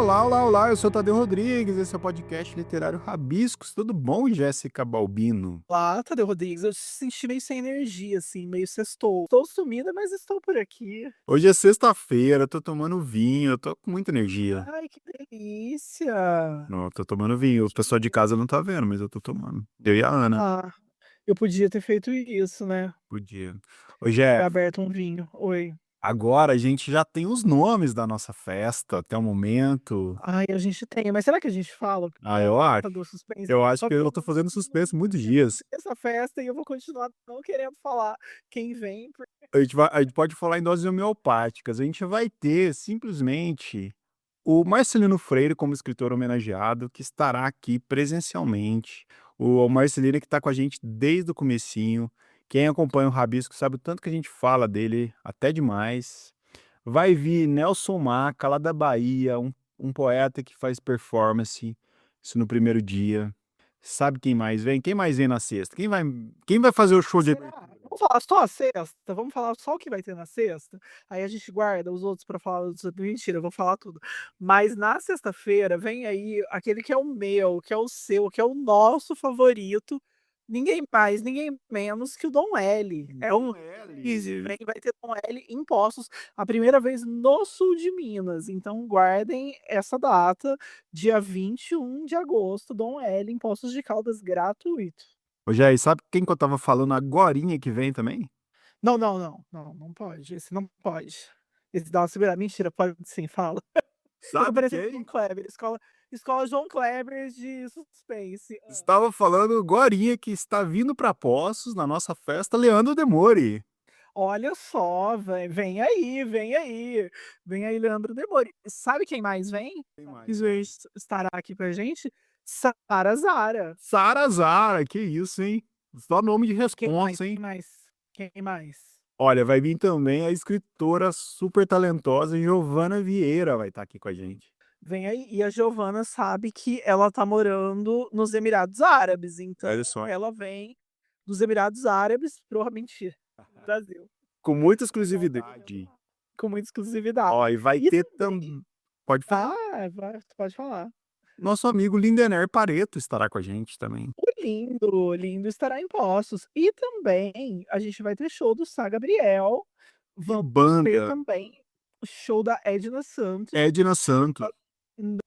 Olá, olá, olá, eu sou o Tadeu Rodrigues, esse é o podcast literário Rabiscos. Tudo bom, Jéssica Balbino? Olá, Tadeu Rodrigues. Eu te senti meio sem energia, assim, meio sextou. Estou sumida, mas estou por aqui. Hoje é sexta-feira, tô tomando vinho, eu tô com muita energia. Ai, que delícia! Não, eu tô tomando vinho, o pessoal de casa não tá vendo, mas eu tô tomando. Eu e a Ana, Ah, eu podia ter feito isso, né? podia. Hoje Ter é, aberto um vinho. Oi. agora a gente já tem os nomes da nossa festa até o momento. Ai, a gente tem, mas será que a gente fala Ah, eu acho. do suspense? Eu acho Só que que eu tô fazendo suspense muitos dias. essa festa e eu vou continuar não querendo falar quem vem. A gente pode falar em doses homeopáticas. A gente vai ter simplesmente o Marcelino Freire como escritor homenageado, que estará aqui presencialmente. O Marcelino que está com a gente desde o comecinho. Quem acompanha o Rabisco sabe o tanto que a gente fala dele, até demais. Vai vir Nelson Maca, lá da Bahia, um poeta que faz performance, isso no primeiro dia. Sabe quem mais vem? Quem mais vem na sexta? Quem vai fazer o show de Será? abertura? Vamos falar só a sexta? Vamos falar só o que vai ter na sexta? Aí a gente guarda os outros pra falar os mentira, eu vou falar tudo. Mas na sexta-feira vem aí aquele que é o meu, que é o seu, que é o nosso favorito, ninguém mais, ninguém menos que o Dom L. É um Dom L. release, vai ter Dom L em Poços, a primeira vez no sul de Minas, então guardem essa data, dia 21 de agosto, Dom L em Poços de Caldas, gratuito. Ô, Jair, sabe quem que eu tava falando agorinha que vem também? Não, não, não, não, não pode, esse não pode. Esse dá uma segurada, mentira, pode sim, fala. Eu tô Sabe parecendo João quem? Kleber, escola João Kleber de suspense. Estava falando agorinha que está vindo para Poços, na nossa festa, Leandro Demore. Olha só, vem aí, vem aí, vem aí Leandro Demore. Sabe quem mais vem? Quem Que mais já vem? estará aqui pra gente? Sara Zara. Sara Zara, que isso, hein? Só nome de Quem mais? responsa, Quem hein? mais? Quem mais? Olha, vai vir também a escritora super talentosa Giovana Vieira vai estar aqui com a gente. Vem aí. E a Giovana sabe que ela tá morando nos Emirados Árabes, Olha então só. ela vem dos Emirados Árabes pro mentira, Brasil. Com muita Então tá ganhando exclusividade. lá, com muita exclusividade. Ó, e vai E ter também também. Pode falar. vai, pode falar. Nosso amigo Lindener Pareto estará com a gente também. O Lindo estará em Poços. E também a gente vai ter show do Sá Gabriel, E vamos ter banda também o show da Edna Santos, Edna Santos.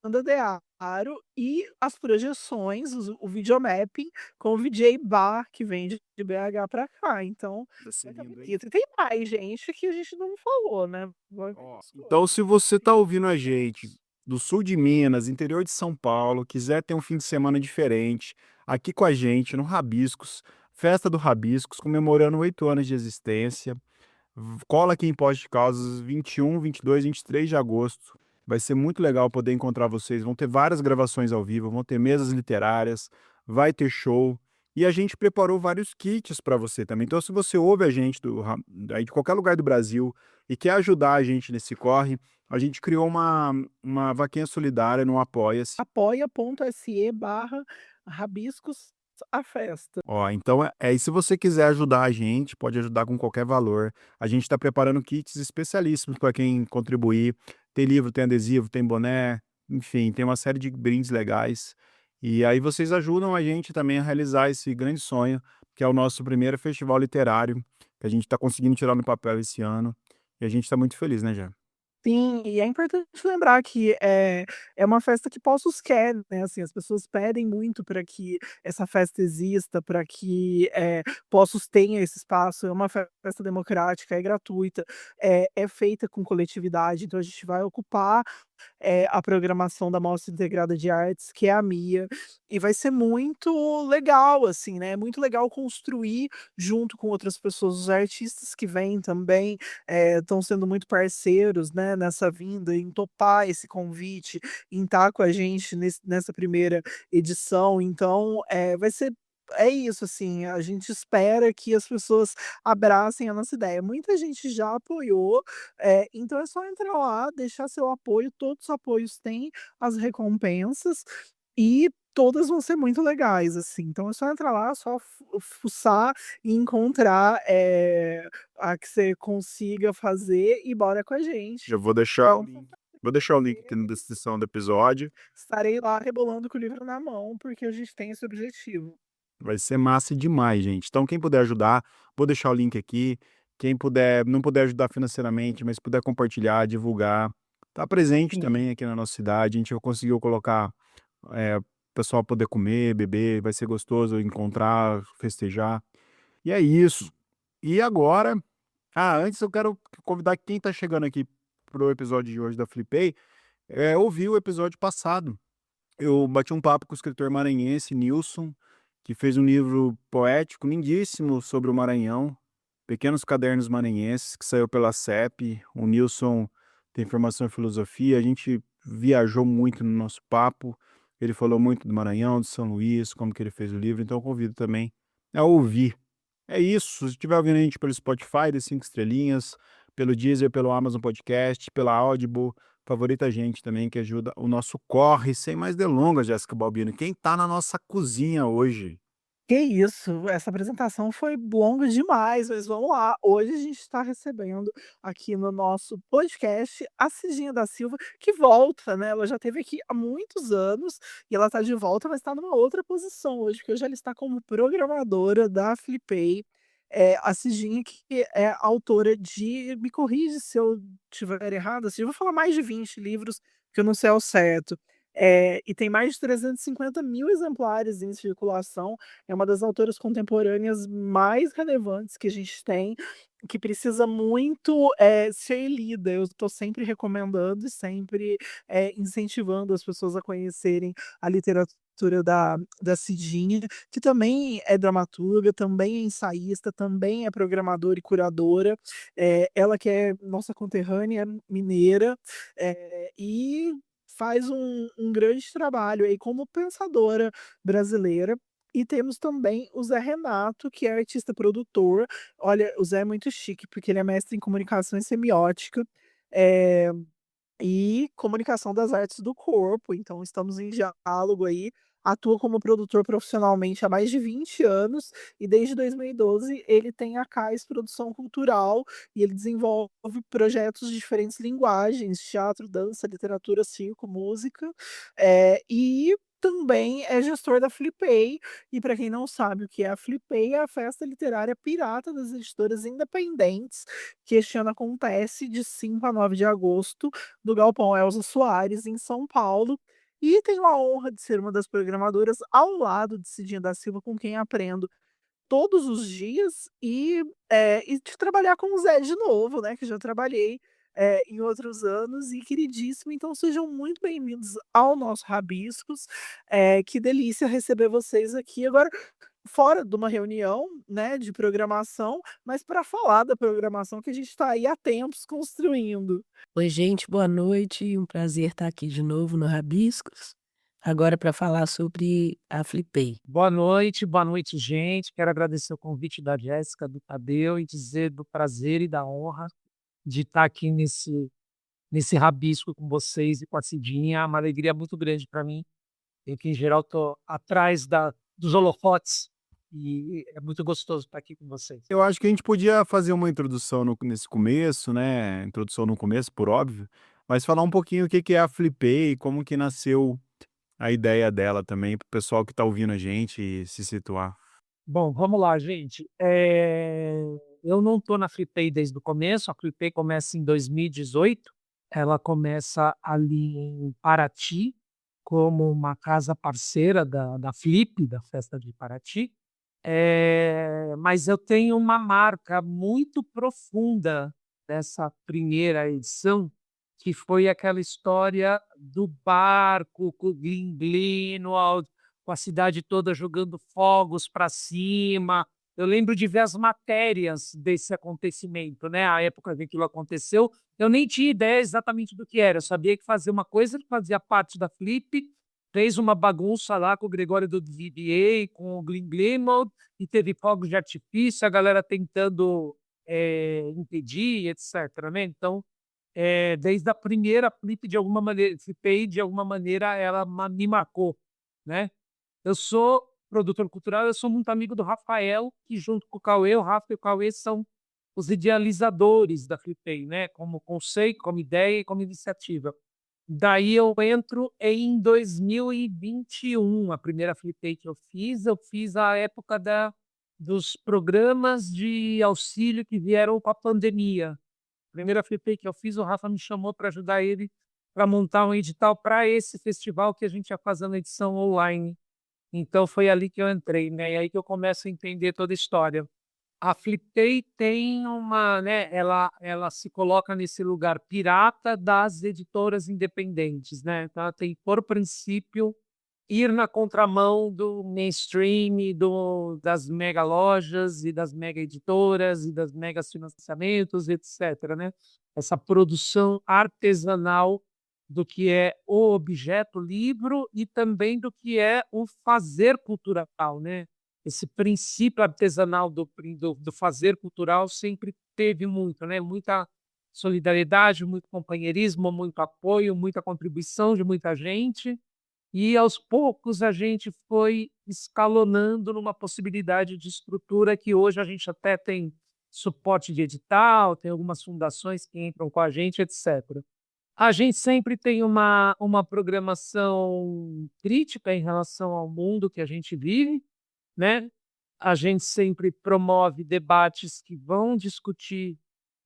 Nanda de Aro e as projeções, o videomapping com o VJ Bar, que vem de BH pra cá, então Vai ser vai estar lindo, hein? bonito. E tem mais gente que a gente não falou, né, vai vir Ó, mais então, coisas. se você tá ouvindo a gente do sul de Minas, interior de São Paulo, quiser ter um fim de semana diferente, aqui com a gente no Rabiscos, Festa do Rabiscos, comemorando 8 anos de existência. Cola aqui em Poços de Caldas 21, 22, 23 de agosto. Vai ser muito legal poder encontrar vocês. Vão ter várias gravações ao vivo, vão ter mesas literárias, vai ter show. E a gente preparou vários kits para você também. Então, se você ouve a gente aí de qualquer lugar do Brasil e quer ajudar a gente nesse corre, a gente criou uma vaquinha solidária no Apoia-se. Apoia.se/rabiscos a festa. Ó, então e se você quiser ajudar a gente, pode ajudar com qualquer valor. A gente está preparando kits especialíssimos para quem contribuir. Tem livro, tem adesivo, tem boné, enfim, tem uma série de brindes legais. E aí vocês ajudam a gente também a realizar esse grande sonho, que é o nosso primeiro festival literário, que a gente está conseguindo tirar no papel esse ano. E a gente está muito feliz, né, Jé? Sim, e é importante lembrar que é uma festa que Poços quer, né, assim, as pessoas pedem muito para que essa festa exista, para que, Poços tenha esse espaço, é uma festa democrática, é gratuita, é feita com coletividade, então a gente vai ocupar a programação da Mostra Integrada de Artes, que é a MIA, e vai ser muito legal, assim, né, é muito legal construir junto com outras pessoas. Os artistas que vêm também, estão sendo muito parceiros, né, nessa vinda, em topar esse convite, em estar com a gente nessa primeira edição, então, vai ser é isso, assim, a gente espera que as pessoas abracem a nossa ideia. Muita gente já apoiou, então é só entrar lá, deixar seu apoio, todos os apoios têm as recompensas, e todas vão ser muito legais, assim, então é só entrar lá, só fuçar e encontrar, a que você consiga fazer e bora com a gente. Já vou deixar o link. Vou deixar o link aqui na descrição do episódio. Estarei lá rebolando com o livro na mão, porque a gente tem esse objetivo. Vai ser massa demais, gente. Então, quem puder ajudar, vou deixar o link aqui. Quem puder, não puder ajudar financeiramente, mas puder compartilhar, divulgar, tá presente Sim. também aqui na nossa cidade. A gente conseguiu colocar o pessoal poder comer, beber, vai ser gostoso encontrar, festejar. E é isso. E agora, antes eu quero convidar quem tá chegando aqui pro episódio de hoje da Flipei, ouvir o episódio passado. Eu bati um papo com o escritor maranhense Nilson, que fez um livro poético lindíssimo sobre o Maranhão, Pequenos Cadernos Maranhenses, que saiu pela CEP. O Nilson tem formação em filosofia, a gente viajou muito no nosso papo. Ele falou muito do Maranhão, de São Luís, como que ele fez o livro, então eu convido também a ouvir. É isso, se estiver ouvindo a gente pelo Spotify, dê 5 estrelinhas, pelo Deezer, pelo Amazon Podcast, pela Audible, favorita a gente também, que ajuda o nosso corre. Sem mais delongas, Jéssica Balbino, quem tá na nossa cozinha hoje? Que isso, essa apresentação foi longa demais, mas vamos lá. Hoje a gente está recebendo aqui no nosso podcast a Cidinha da Silva, que volta, né? Ela já esteve aqui há muitos anos e ela está de volta, mas está numa outra posição hoje, porque hoje ela está como programadora da Flipei. A Cidinha que é autora de, me corrige se eu estiver errado, assim, eu vou falar mais de 20 livros, que eu não sei ao certo. E tem mais de 350.000 exemplares em circulação. É uma das autoras contemporâneas mais relevantes que a gente tem, que precisa muito, ser lida. Eu estou sempre recomendando e sempre, incentivando as pessoas a conhecerem a literatura da Cidinha, que também é dramaturga, também é ensaísta, também é programadora e curadora. Ela que é nossa conterrânea mineira, e faz um grande trabalho aí como pensadora brasileira. E temos também o Zé Renato, que é artista produtor. Olha, o Zé é muito chique, porque ele é mestre em comunicação e semiótica, eh, e comunicação das artes do corpo, então estamos em diálogo aí. Atua como produtor profissionalmente há mais de 20 anos e desde 2012 ele tem a CAIS Produção Cultural e ele desenvolve projetos de diferentes linguagens: teatro, dança, literatura, circo, música, e também é gestor da Flipei. E para quem não sabe o que é a Flipei, é a festa literária pirata das editoras independentes, que este ano acontece de 5 a 9 de agosto, do Galpão Elza Soares, em São Paulo. E tenho a honra de ser uma das programadoras ao lado de Cidinha da Silva, com quem aprendo todos os dias, e de trabalhar com o Zé de novo, né, que já trabalhei, em outros anos, e queridíssimo. Então sejam muito bem-vindos ao nosso Rabiscos. Que delícia receber vocês aqui agora, fora de uma reunião, né, de programação, mas para falar da programação que a gente está aí há tempos construindo. Oi, gente, boa noite. Um prazer estar aqui de novo no Rabiscos. Agora para falar sobre a Flipei. Boa noite, gente. Quero agradecer o convite da Jéssica, do Tadeu e dizer do prazer e da honra de estar aqui nesse rabisco com vocês e com a Cidinha. É uma alegria muito grande para mim. Eu que, em geral, estou atrás dos holofotes e é muito gostoso estar aqui com vocês. Eu acho que a gente podia fazer uma introdução nesse começo, né? Introdução no começo, por óbvio, mas falar um pouquinho o que que é a Flipei, como que nasceu a ideia dela também, para o pessoal que está ouvindo a gente se situar. Bom, vamos lá, gente. Eu não estou na Flipei desde o começo. A Flipei começa em 2018. Ela começa ali em Paraty, como uma casa parceira da Flip, da Festa de Paraty. Mas eu tenho uma marca muito profunda dessa primeira edição, que foi aquela história do barco com o Greenwald, com a cidade toda jogando fogos para cima. Eu lembro de ver as matérias desse acontecimento, né? A época que aquilo aconteceu, eu nem tinha ideia exatamente do que era. Eu sabia que fazia uma coisa que fazia parte da Flip, fez uma bagunça lá com o Gregório do VBA, com o Glenn Greenwald, e teve fogos de artifício, a galera tentando impedir, etc. Né? Então, desde a primeira Flip, de alguma maneira, Flipei, de alguma maneira, ela me marcou, né? Eu sou produtor cultural, eu sou muito amigo do Rafael, que junto com o Cauê, o Rafa e o Cauê são os idealizadores da Flipei, né? Como conceito, como ideia e como iniciativa. Daí eu entro em 2021, a primeira Flip Day que eu fiz a época dos programas de auxílio que vieram com a pandemia. Primeira Flip Day que eu fiz, o Rafa me chamou para ajudar ele para montar um edital para esse festival que a gente ia fazer na edição online. Então foi ali que eu entrei, né? E aí que eu começo a entender toda a história. A Fliptei tem uma, né, ela se coloca nesse lugar pirata das editoras independentes, né? Então ela tem, por princípio, ir na contramão do mainstream, das mega lojas e das mega editoras e das mega financiamentos, etc., né? Essa produção artesanal do que é o objeto livro e também do que é o fazer cultural, né? Esse princípio artesanal do fazer cultural sempre teve muito, né? Muita solidariedade, muito companheirismo, muito apoio, muita contribuição de muita gente. E aos poucos a gente foi escalonando numa possibilidade de estrutura que hoje a gente até tem suporte de edital, tem algumas fundações que entram com a gente, etc. A gente sempre tem uma programação crítica em relação ao mundo que a gente vive, né? A gente sempre promove debates que vão discutir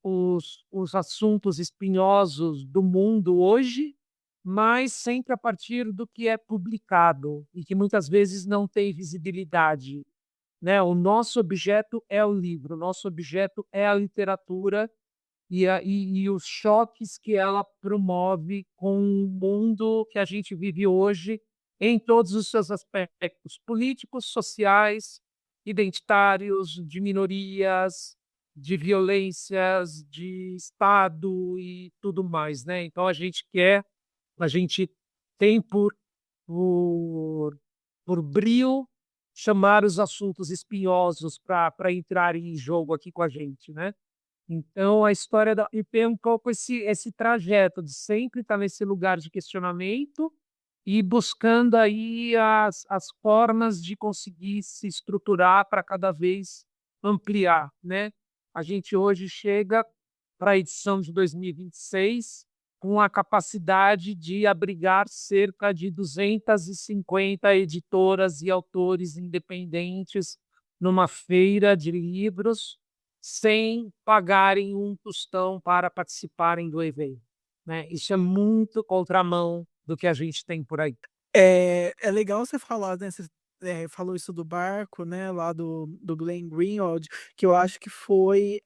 os assuntos espinhosos do mundo hoje, mas sempre a partir do que é publicado e que muitas vezes não tem visibilidade, né? O nosso objeto é o livro, o nosso objeto é a literatura e os choques que ela promove com o mundo que a gente vive hoje em todos os seus aspectos políticos, sociais, identitários, de minorias, de violências, de Estado e tudo mais, né? Então a gente tem por, por brio chamar os assuntos espinhosos para entrarem em jogo aqui com a gente, né? Então, a história da IP é um pouco esse trajeto de sempre estar nesse lugar de questionamento e buscando aí as formas de conseguir se estruturar para cada vez ampliar, né? A gente hoje chega para a edição de 2026 com a capacidade de abrigar cerca de 250 editoras e autores independentes numa feira de livros sem pagarem um tostão para participarem do evento, né? Isso é muito contramão do que a gente tem por aí. É legal você falar, né, você, falou isso do barco, né, lá do Glenn Greenwald, que eu acho que foi,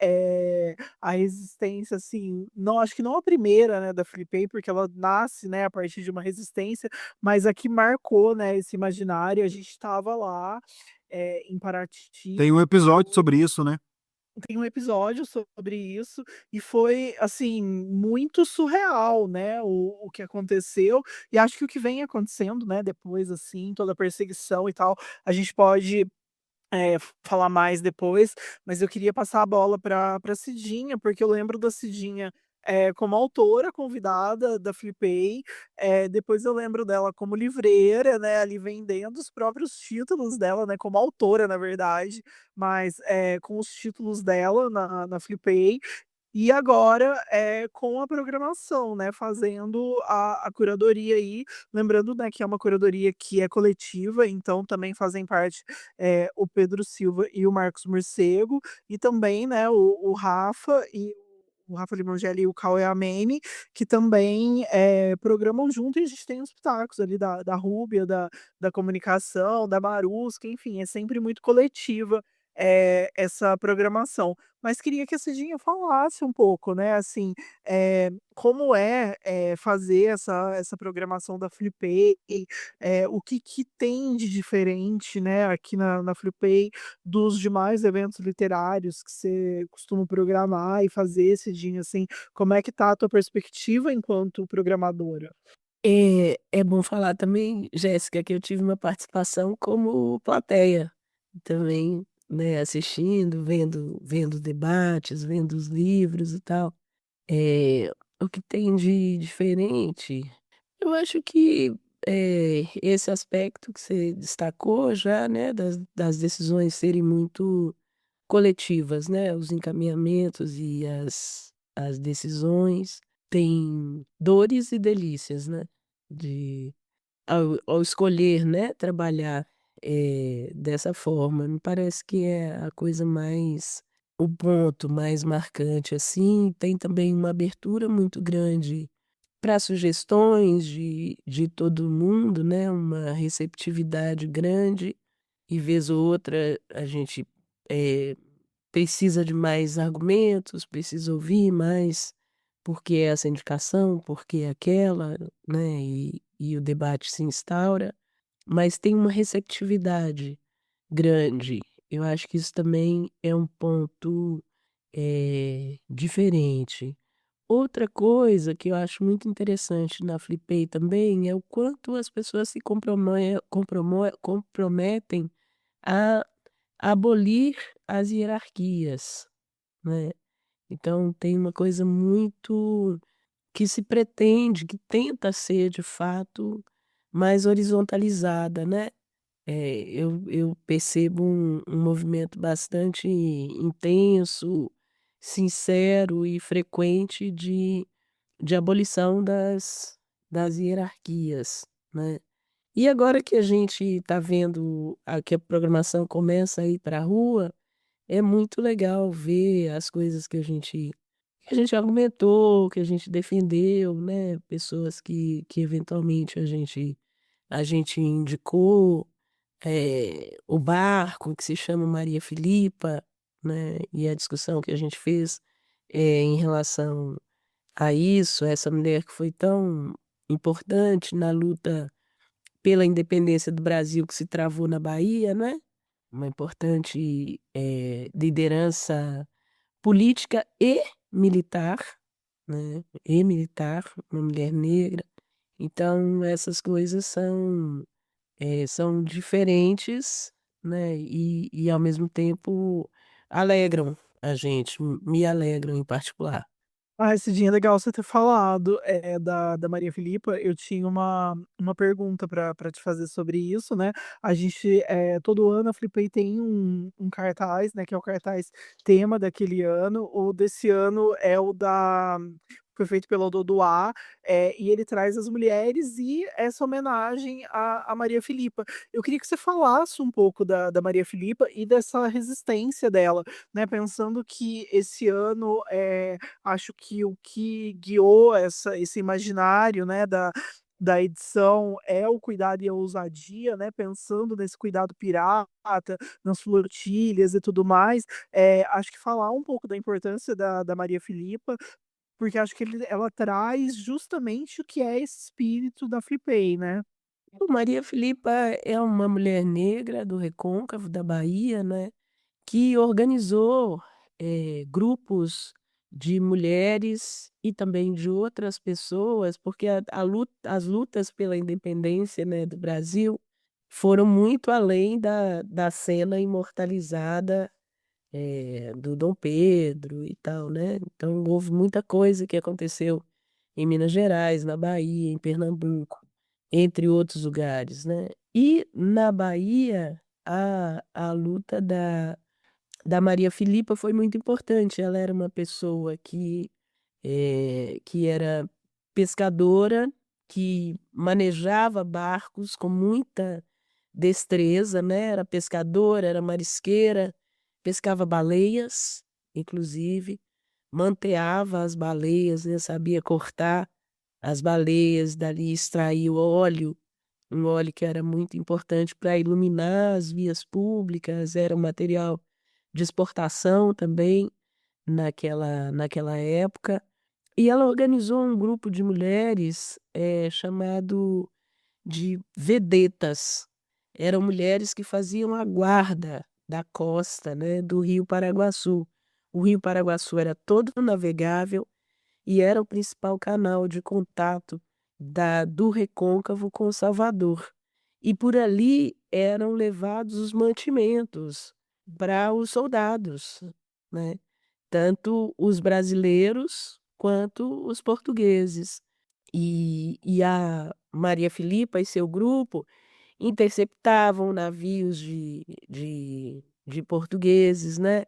a resistência, assim, não acho que não a primeira, né, da Flipei, porque ela nasce, né, a partir de uma resistência, mas a que marcou, né, esse imaginário. A gente estava lá, em Paraty. Tem um episódio sobre isso, né? Tem um episódio sobre isso e foi, assim, muito surreal, né, o que aconteceu. E acho que o que vem acontecendo, né, depois, assim, toda a perseguição e tal, a gente pode, falar mais depois, mas eu queria passar a bola para Cidinha, porque eu lembro da Cidinha, como autora convidada da Flipei, depois eu lembro dela como livreira, né, ali vendendo os próprios títulos dela, né, como autora, na verdade, mas, com os títulos dela na Flipei. E agora, com a programação, né, fazendo a curadoria aí, lembrando, né, que é uma curadoria que é coletiva, então também fazem parte, o Pedro Silva e o Marcos Morcego, e também, né, o Rafa e o Rafa Limongelli e o Cauê Amene, que também, programam junto, e a gente tem os pitacos ali da Rúbia, da comunicação, da Marusca, enfim, é sempre muito coletiva, essa programação. Mas queria que a Cidinha falasse um pouco, né, assim, como fazer essa programação da Flipei, o que tem de diferente, né, aqui na Flipei dos demais eventos literários que você costuma programar e fazer, Cidinha, assim, como é que tá a tua perspectiva enquanto programadora? É bom falar também, Jéssica, que eu tive uma participação como plateia também, né, assistindo, vendo debates, vendo os livros e tal. O que tem de diferente, eu acho que, esse aspecto que você destacou já, né, das decisões serem muito coletivas, né, os encaminhamentos e as decisões. tem dores e delícias, né? De, ao escolher, né, trabalhar dessa forma, me parece que é a coisa mais, o ponto mais marcante, assim. Tem também uma abertura muito grande para sugestões de todo mundo, né? Uma receptividade grande, e vez ou outra a gente eh, precisa de mais argumentos, precisa ouvir mais por que essa indicação, por que aquela, né? E o debate se instaura, mas tem uma receptividade grande. Eu acho que isso também é um ponto diferente. Outra coisa que eu acho muito interessante na Flipei também é o quanto as pessoas se comprometem a abolir as hierarquias, né? Então tem uma coisa muito que se pretende, que tenta ser de fato mais horizontalizada, né? Eu percebo um movimento bastante intenso, sincero e frequente de abolição das hierarquias, né? E agora que a gente está vendo que a programação começa a ir para a rua, é muito legal ver as coisas que a gente argumentou, que a gente defendeu, né? Pessoas que eventualmente a gente indicou, o barco que se chama Maria Filipa, né? E a discussão que a gente fez em relação a isso, essa mulher que foi tão importante na luta pela independência do Brasil que se travou na Bahia, né? Uma importante liderança política e militar, né? E militar, uma mulher negra. Então, essas coisas são diferentes, né? E ao mesmo tempo alegram a gente, me alegram em particular. Ah, Cidinha, é legal você ter falado da Maria Filipa. Eu tinha uma pergunta para te fazer sobre isso, né? A gente, todo ano, a Flipei tem um cartaz, né? Que é o cartaz tema daquele ano. O desse ano é o da. Foi feito pelo Ododuá, e ele traz as mulheres e essa homenagem à Maria Filipa. Eu queria que você falasse um pouco da Maria Filipa e dessa resistência dela, né? Pensando que esse ano acho que o que guiou esse imaginário, né, da edição é o cuidado e a ousadia, né, pensando nesse cuidado pirata, nas flotilhas e tudo mais. Acho que falar um pouco da importância da Maria Filipa, porque acho que ela traz justamente o que é esse espírito da Flipei, né? O Maria Filipa é uma mulher negra do Recôncavo, da Bahia, né? Que organizou grupos de mulheres e também de outras pessoas, porque as lutas pela independência, né, do Brasil foram muito além da cena imortalizada do Dom Pedro e tal, né? Então houve muita coisa que aconteceu em Minas Gerais, na Bahia, em Pernambuco, entre outros lugares, né? E na Bahia, a luta da Maria Filipa foi muito importante. Ela era uma pessoa que era pescadora, que manejava barcos com muita destreza, né? Era pescadora, era marisqueira, pescava baleias, inclusive, manteava as baleias, né? Sabia cortar as baleias, dali extrair o óleo, um óleo que era muito importante para iluminar as vias públicas, era um material de exportação também naquela época. E ela organizou um grupo de mulheres chamado de vedetas. Eram mulheres que faziam a guarda da costa, né, do Rio Paraguaçu. O Rio Paraguaçu era todo navegável e era o principal canal de contato do Recôncavo com Salvador. E por ali eram levados os mantimentos para os soldados, né? Tanto os brasileiros quanto os portugueses. E a Maria Filipa e seu grupo interceptavam navios de portugueses, né?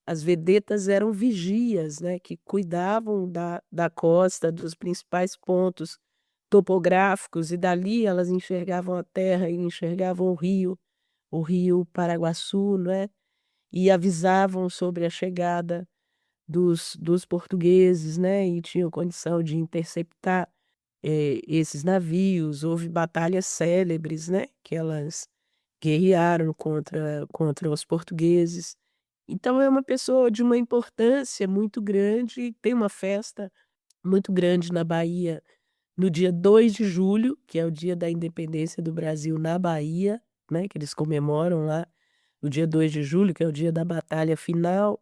As vedetas eram vigias, né, que cuidavam da costa, dos principais pontos topográficos, e dali elas enxergavam a terra e enxergavam o rio Paraguaçu, né, e avisavam sobre a chegada dos portugueses, né, e tinham condição de interceptar esses navios. Houve batalhas célebres, né, que elas guerrearam contra os portugueses. Então é uma pessoa de uma importância muito grande, e tem uma festa muito grande na Bahia no dia 2 de julho, que é o dia da independência do Brasil na Bahia, né, que eles comemoram lá no dia 2 de julho, que é o dia da batalha final.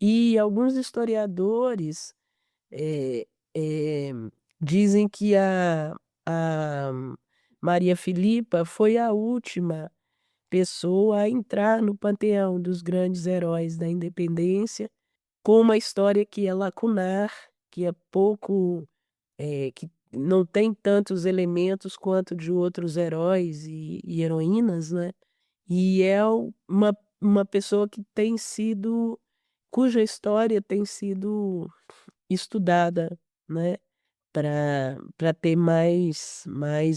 E alguns historiadores eh eh, dizem que a Maria Filipa foi a última pessoa a entrar no panteão dos grandes heróis da independência, com uma história que é lacunar, que é pouco, que não tem tantos elementos quanto de outros heróis e heroínas, né, e é uma pessoa que tem sido cuja história tem sido estudada, né, para ter mais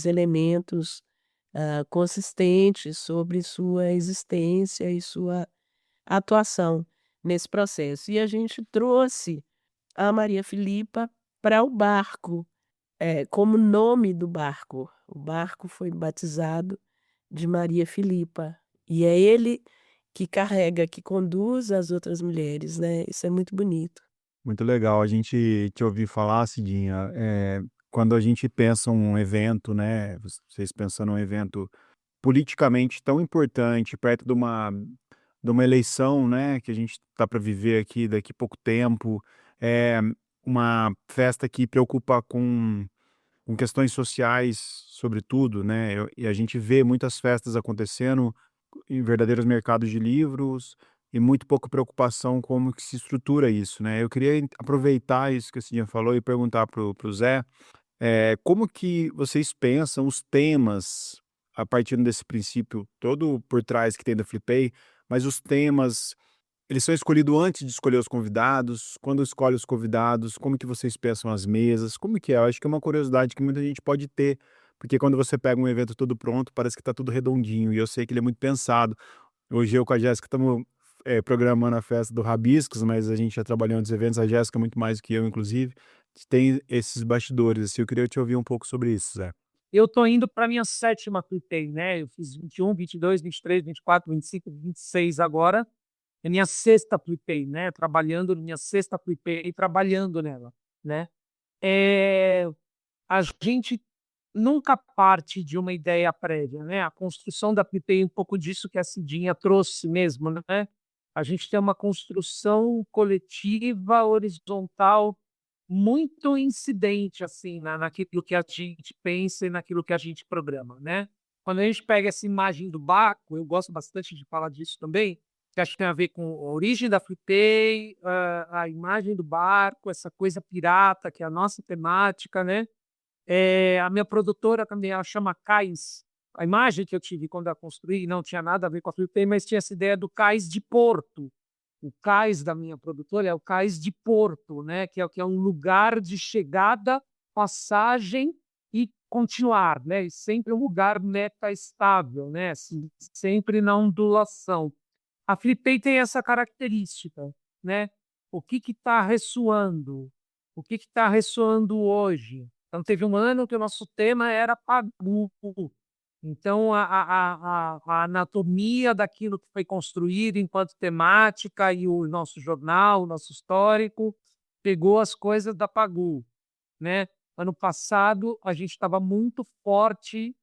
elementos, consistentes sobre sua existência e sua atuação nesse processo. E a gente trouxe a Maria Filipa para o barco, como nome do barco. O barco foi batizado de Maria Filipa, e é ele que carrega, que conduz as outras mulheres, né, isso é muito bonito. Muito legal a gente te ouvir falar, Cidinha. Quando a gente pensa um evento, né, vocês pensando um evento politicamente tão importante, perto de uma eleição, né, que a gente tá para viver aqui daqui a pouco tempo, é uma festa que preocupa com questões sociais, sobretudo, né, e a gente vê muitas festas acontecendo em verdadeiros mercados de livros e muito pouca preocupação como que se estrutura isso, né. Eu queria aproveitar isso que a Cidinha falou e perguntar pro Zé, como que vocês pensam os temas, a partir desse princípio todo por trás que tem da Flipei, mas os temas, eles são escolhidos antes de escolher os convidados? Quando escolhe os convidados, como que vocês pensam as mesas? Como que é? Eu acho que é uma curiosidade que muita gente pode ter, porque quando você pega um evento todo pronto, parece que tá tudo redondinho, e eu sei que ele é muito pensado. Hoje eu com a Jéssica estamos, programando a festa do Rabiscos, mas a gente já trabalhou em outros eventos, a Jéssica muito mais do que eu inclusive, tem esses bastidores, assim, eu queria te ouvir um pouco sobre isso, Zé. Eu tô indo para minha 7ª Flipei, né, eu fiz 21, 22, 23, 24, 25, 26 agora, é minha 6ª Flipei, né, trabalhando minha 6ª Flipei e trabalhando nela, né. Eh, a gente nunca parte de uma ideia prévia, né, a construção da Flipei é um pouco disso que a Cidinha trouxe mesmo, né. A gente tem uma construção coletiva, horizontal, muito incidente, assim, naquilo que a gente pensa e naquilo que a gente programa, né. Quando a gente pega essa imagem do barco, eu gosto bastante de falar disso também, que acho que tem a ver com a origem da Flipei, a imagem do barco, essa coisa pirata que é a nossa temática, né. A minha produtora também, ela chama Cais. A imagem que eu tive quando eu construí não tinha nada a ver com a Flipei, mas tinha essa ideia do cais de porto. O cais da minha produtora é o cais de porto, né, que é um lugar de chegada, passagem e continuar, né, e sempre um lugar meta-estável, né, assim, sempre na ondulação. A Flipei tem essa característica, né. O que está ressoando? O que está ressoando hoje? Então teve um ano que o nosso tema era Pagu. Então a anatomia daquilo que foi construído enquanto temática e o nosso jornal, o nosso histórico, pegou as coisas da Pagu, né. Ano passado a gente estava muito forte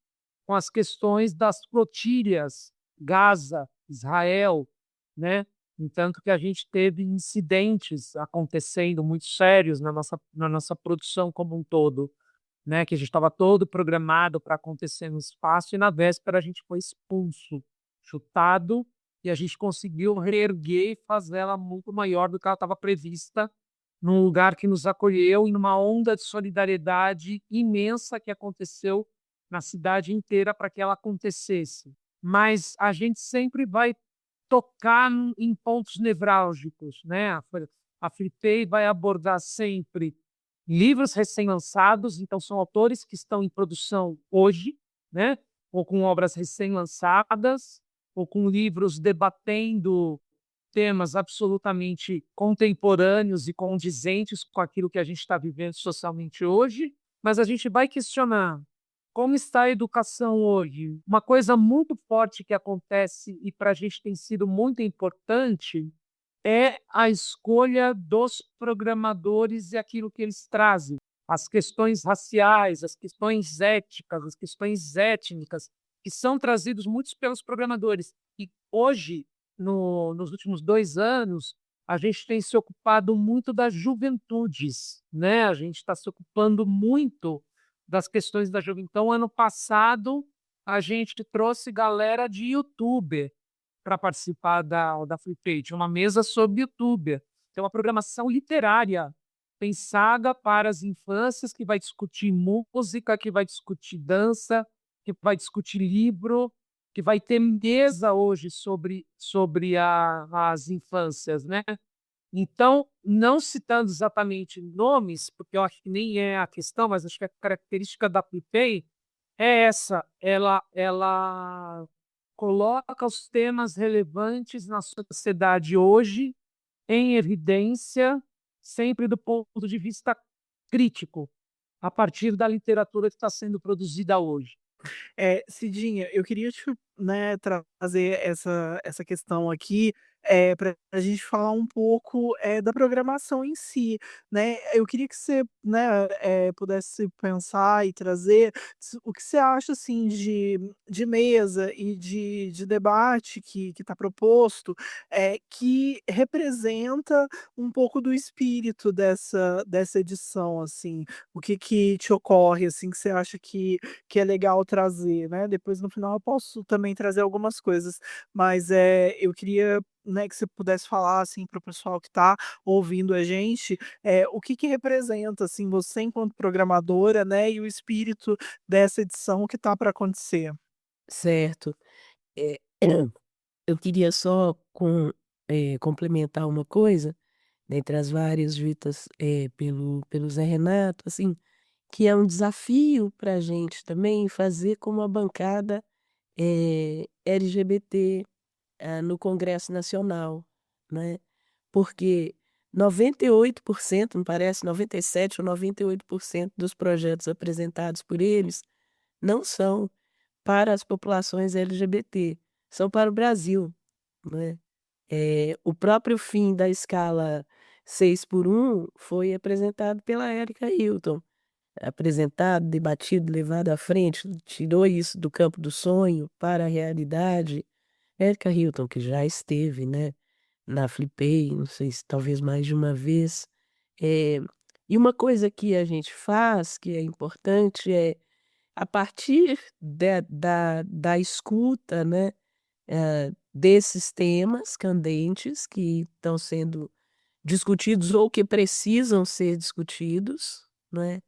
com as questões das flotilhas, Gaza, Israel, né. Entanto que a gente teve incidentes acontecendo muito sérios na nossa produção como um todo, né, que a gente estava todo programado para acontecer no espaço e na véspera a gente foi expulso, chutado, e a gente conseguiu reerguer e fazer ela muito maior do que ela estava prevista, num lugar que nos acolheu e numa onda de solidariedade imensa que aconteceu na cidade inteira para que ela acontecesse. Mas a gente sempre vai tocar em pontos nevrálgicos, né? A Flipei vai abordar sempre livros recém-lançados, então são autores que estão em produção hoje, né? Ou com obras recém-lançadas, ou com livros debatendo temas absolutamente contemporâneos e condizentes com aquilo que a gente está vivendo socialmente hoje, mas a gente vai questionar como está a educação hoje. Uma coisa muito forte que acontece e para a gente tem sido muito importante é a escolha dos programadores e aquilo que eles trazem. As questões raciais, as questões éticas, as questões étnicas, que são trazidos muitos pelos programadores. E hoje, nos últimos 2 anos, a gente tem se ocupado muito das juventudes, né? A gente está se ocupando muito das questões da juventude. Então, ano passado, a gente trouxe galera de youtuber para participar da Flipei. Tinha uma mesa sobre youtuber. Tem uma programação literária pensada para as infâncias, que vai discutir música, que vai discutir dança, que vai discutir livro, que vai ter mesa hoje sobre as infâncias, né? Então, não citando exatamente nomes, porque eu acho que nem é a questão, mas acho que a característica da Flipei é essa, ela coloca os temas relevantes na sociedade hoje em evidência, sempre do ponto de vista crítico, a partir da literatura que está sendo produzida hoje. Cidinha, eu queria te, né, trazer essa questão aqui, para a gente falar um pouco, da programação em si, né. Eu queria que você, né, pudesse pensar e trazer o que você acha, assim, de mesa e de debate que está proposto, que representa um pouco do espírito dessa edição, assim. O que que te ocorre, assim, que você acha que é legal trazer, né. Depois no final eu posso também trazer algumas coisas, mas, eu queria, né, que você pudesse falar, assim, para o pessoal que está ouvindo a gente, o que que representa, assim, você enquanto programadora, né, e o espírito dessa edição que tá para acontecer. Certo. Eh, eu queria só complementar uma coisa, dentre as várias ditas, pelo Zé Renato, assim, que é um desafio para a gente também fazer como a bancada, LGBT, no Congresso Nacional, né, porque 98%, me parece, 97 ou 98% dos projetos apresentados por eles não são para as populações LGBT, são para o Brasil, né. O próprio fim da escala 6x1 foi apresentado pela Erika Hilton. Apresentado, debatido, levado à frente, tirou isso do campo do sonho para a realidade. Erika Hilton, que já esteve, né, na Flipei, não sei se talvez mais de uma vez. Eh, e uma coisa que a gente faz, que é importante, é a partir da escuta, né, desses temas candentes que estão sendo discutidos ou que precisam ser discutidos, né,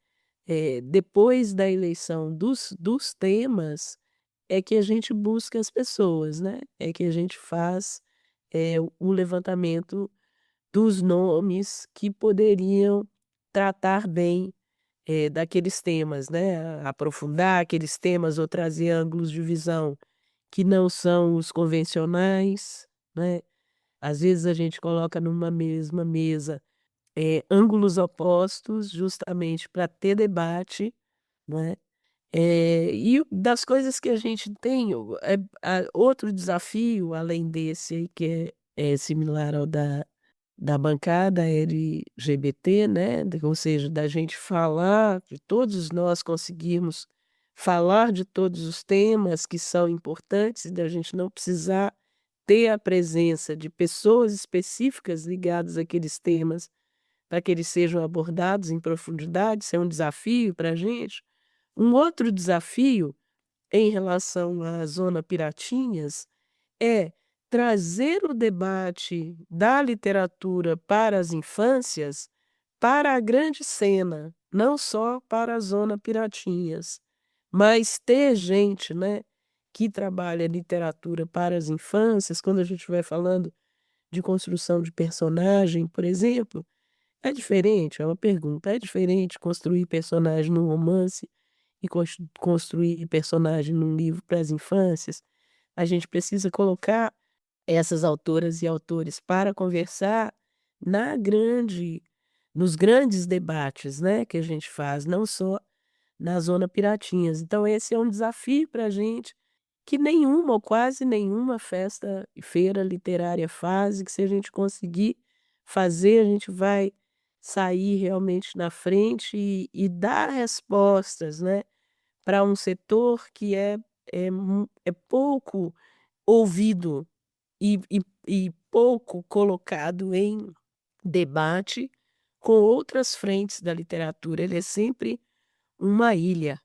depois da eleição dos temas, é que a gente busca as pessoas, né, é que a gente faz, o levantamento dos nomes que poderiam tratar bem, daqueles temas, né, aprofundar aqueles temas ou trazer ângulos de visão que não são os convencionais, né. Às vezes a gente coloca numa mesma mesa, ângulos opostos justamente para ter debate, né. Das coisas que a gente tem, outro desafio além desse aí que é similar ao da bancada LGBT, né, ou seja, da gente falar, de todos nós conseguirmos falar de todos os temas que são importantes e da gente não precisar ter a presença de pessoas específicas ligadas àqueles temas, para que eles sejam abordados em profundidade, isso é um desafio para a gente. Um outro desafio em relação à Zona Piratinhas é trazer o debate da literatura para as infâncias para a grande cena, não só para a Zona Piratinhas, mas ter gente, né, que trabalha literatura para as infâncias, quando a gente vai falando de construção de personagem, por exemplo, é diferente, é uma pergunta, é diferente construir personagem num romance e construir personagem num livro para as infâncias? A gente precisa colocar essas autoras e autores para conversar na grande nos grandes debates, né, que a gente faz, não só na Zona Piratinhas. Então esse é um desafio para a gente, que nenhuma ou quase nenhuma festa e feira literária faz, e que se a gente conseguir fazer, a gente vai sair realmente na frente e dar respostas, né, para um setor que é pouco ouvido e pouco colocado em debate com outras frentes da literatura. Ele é sempre uma ilha,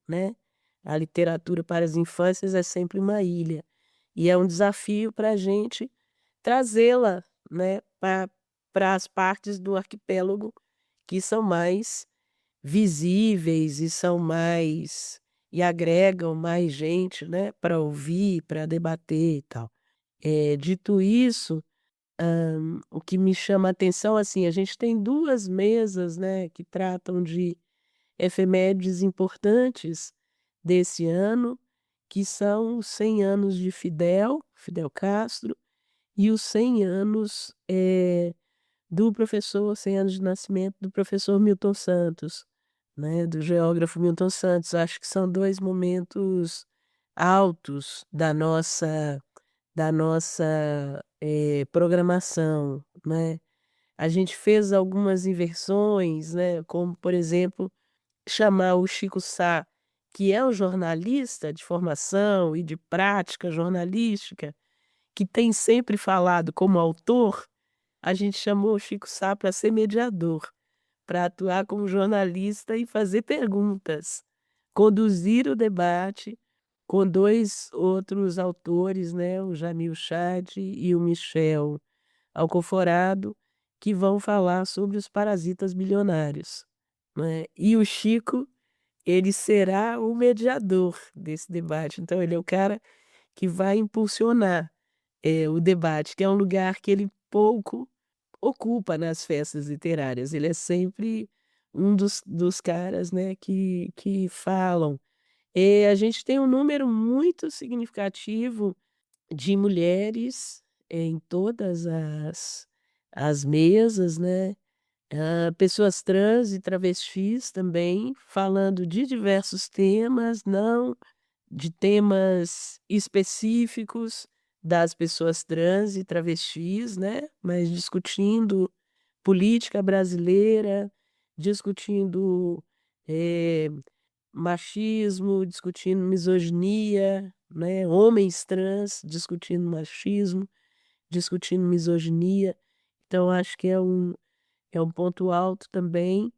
né. A literatura para as infâncias é sempre uma ilha, e é um desafio para a gente trazê-la, né, para as partes do arquipélago que são mais visíveis e agregam mais gente, né, para ouvir, para debater e tal. Dito isso, o que me chama a atenção, assim, a gente tem 2 mesas, né, que tratam de efemérides importantes desse ano, que são os 100 anos de Fidel Castro, e os 100 anos, do professor 100 anos de nascimento do professor Milton Santos, né, do geógrafo Milton Santos. Acho que são 2 momentos altos da nossa programação, né. A gente fez algumas inversões, né, como, por exemplo, chamar o Chico Sá, que é um jornalista de formação e de prática jornalística, que tem sempre falado como autor, a gente chamou o Chico Sá para ser mediador, para atuar como jornalista e fazer perguntas, conduzir o debate com 2 outros autores, né, o Jamil Chad e o Michel Alcoforado, que vão falar sobre os parasitas bilionários, né. E o Chico, ele será o mediador desse debate, então ele é o cara que vai impulsionar, o debate, que é um lugar que ele pouco ocupa nas festas literárias. Ele é sempre um dos caras, né, que falam. A gente tem um número muito significativo de mulheres em todas as mesas, né, pessoas trans e travestis também, falando de diversos temas, não de temas específicos das pessoas trans e travestis, né, mas discutindo política brasileira, discutindo, eh, machismo, discutindo misoginia, né, homens trans discutindo machismo, discutindo misoginia. Então acho que é um ponto alto também.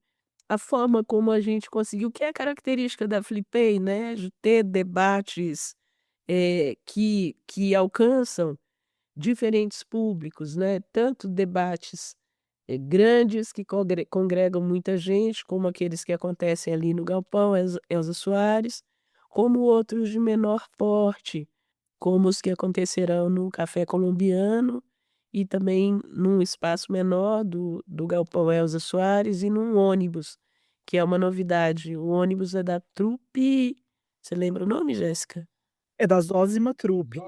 A forma como a gente conseguiu, que é característica da Flipei, né, de ter debates, que alcançam diferentes públicos, né, tanto debates, grandes que congregam muita gente, como aqueles que acontecem ali no Galpão Elza Soares, como outros de menor porte, como os que acontecerão no Café Colombiano e também num espaço menor do Galpão Elza Soares e num ônibus, que é uma novidade. O ônibus é da Trupe, você lembra o nome, Jéssica? É da Zózima Trupe,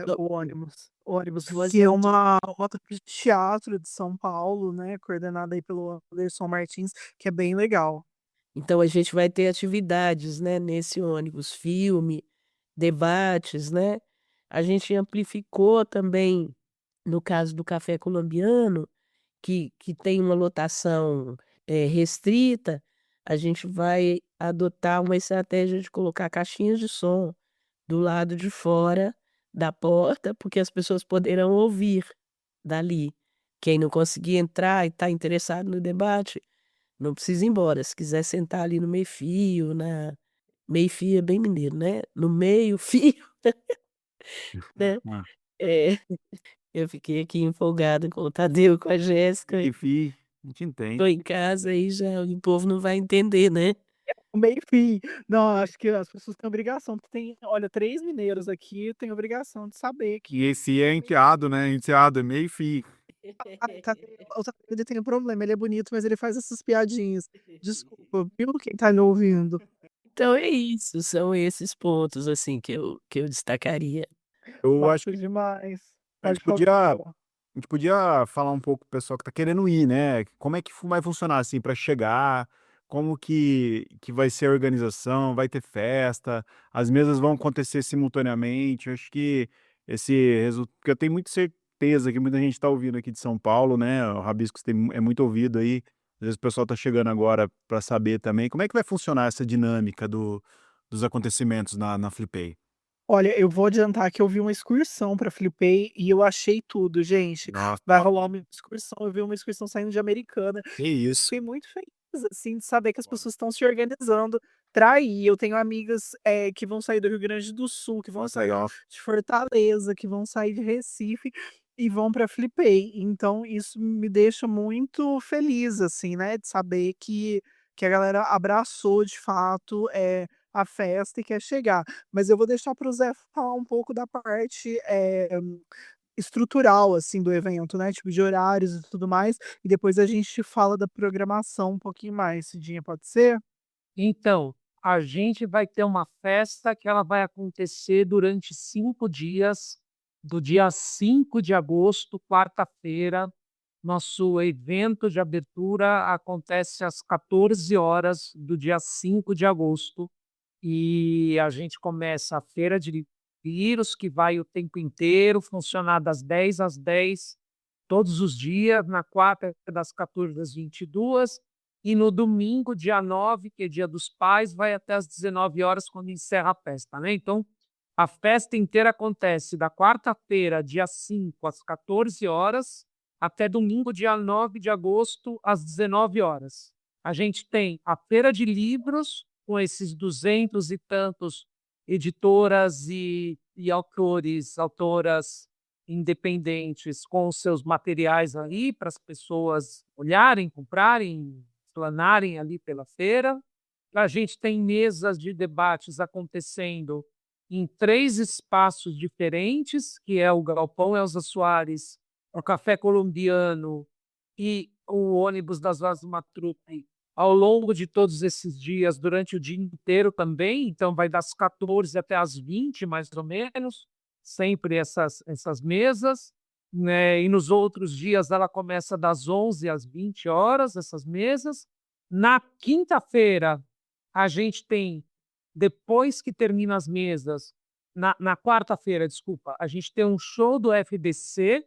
Do o ônibus. O ônibus, que é Zózima uma trupe de teatro de São Paulo, né, coordenada aí pelo Anderson Martins, que é bem legal. Então a gente vai ter atividades, né, nesse ônibus, filme, debates, né. A gente amplificou também, no caso do Café Colombiano, que tem uma lotação, restrita, a gente vai adotar uma estratégia de colocar caixinhas de som do lado de fora da porta, porque as pessoas poderão ouvir dali. Quem não conseguir entrar e está interessado no debate, não precisa ir embora, se quiser sentar ali no meio-fio, meio-fio é bem mineiro, né, no meio-fio, né. Ah, É, eu fiquei aqui empolgada com o Tadeu, com a Jéssica, enfim, a gente entende. tô em casa aí já o povo não vai entender, né. O meio-fio. Não, acho que as pessoas têm obrigação, porque tem, olha, 3 mineiros aqui, têm obrigação de saber que E esse é enteado, né? Enteado é meio-fio. tá, o Tadeu tem um problema, ele é bonito, mas ele faz essas piadinhas. Desculpa, viu, quem tá me ouvindo. Então é isso, são esses pontos, assim, que eu destacaria. Eu acho Massa demais. a gente Pode podia falar. A gente podia falar um pouco pro pessoal que tá querendo ir, né? Como é que vai funcionar assim para chegar? Como que vai ser a organização? Vai ter festa? As mesas vão acontecer simultaneamente? Eu acho que esse resultado, porque eu tenho muita certeza que muita gente está ouvindo aqui de São Paulo, né? O Rabiscos é muito ouvido aí. Às vezes o pessoal tá chegando agora para saber também. Como é que vai funcionar essa dinâmica dos acontecimentos na Flipei? Olha, eu vou adiantar que eu vi uma excursão pra Flipei e eu achei tudo, gente. Nossa, Vai rolar uma excursão, eu vi uma excursão saindo de Americana. que isso. Fiquei muito feliz, assim, de saber que as pessoas estão se organizando pra ir. Eu tenho amigas, que vão sair do Rio Grande do Sul, que vão Nossa, sair legal. de Fortaleza, que vão sair de Recife e vão pra Flipei. Então isso me deixa muito feliz, assim, né, de saber que a galera abraçou de fato, a festa e quer chegar. Mas eu vou deixar para o Zé falar um pouco da parte, estrutural, assim, do evento, né, tipo de horários e tudo mais, e depois a gente fala da programação um pouquinho mais, Cidinha, pode ser? Então, a gente vai ter uma festa que ela vai acontecer durante 5 dias, do dia 5 de agosto, quarta-feira. Nosso evento de abertura acontece às 14 horas do dia 5 de agosto. E a gente começa a feira de livros, que vai o tempo inteiro, funcionar das 10 às 10 todos os dias, na quarta das 14 às 22 e no domingo, dia 9, que é dia dos pais, vai até às 19 horas, quando encerra a festa, né. Então, a festa inteira acontece da quarta-feira, dia 5, às 14 horas, até domingo, dia 9 de agosto, às 19 horas. A gente tem a feira de livros, com esses 200 e tantos editoras e autoras independentes com os seus materiais ali para as pessoas olharem, comprarem, planarem ali pela feira. A gente tem mesas de debates acontecendo em 3 espaços diferentes, que é o Galpão Elza Soares, o Café Colombiano e o ônibus das Vozes do Matrupe, ao longo de todos esses dias, durante o dia inteiro também. Então vai das 14 até às 20, mais ou menos, sempre essas mesas, né, e nos outros dias ela começa das 11 às 20 horas, essas mesas. Na quinta-feira, a gente tem, depois que termina as mesas, na quarta-feira, desculpa, a gente tem um show do FBC,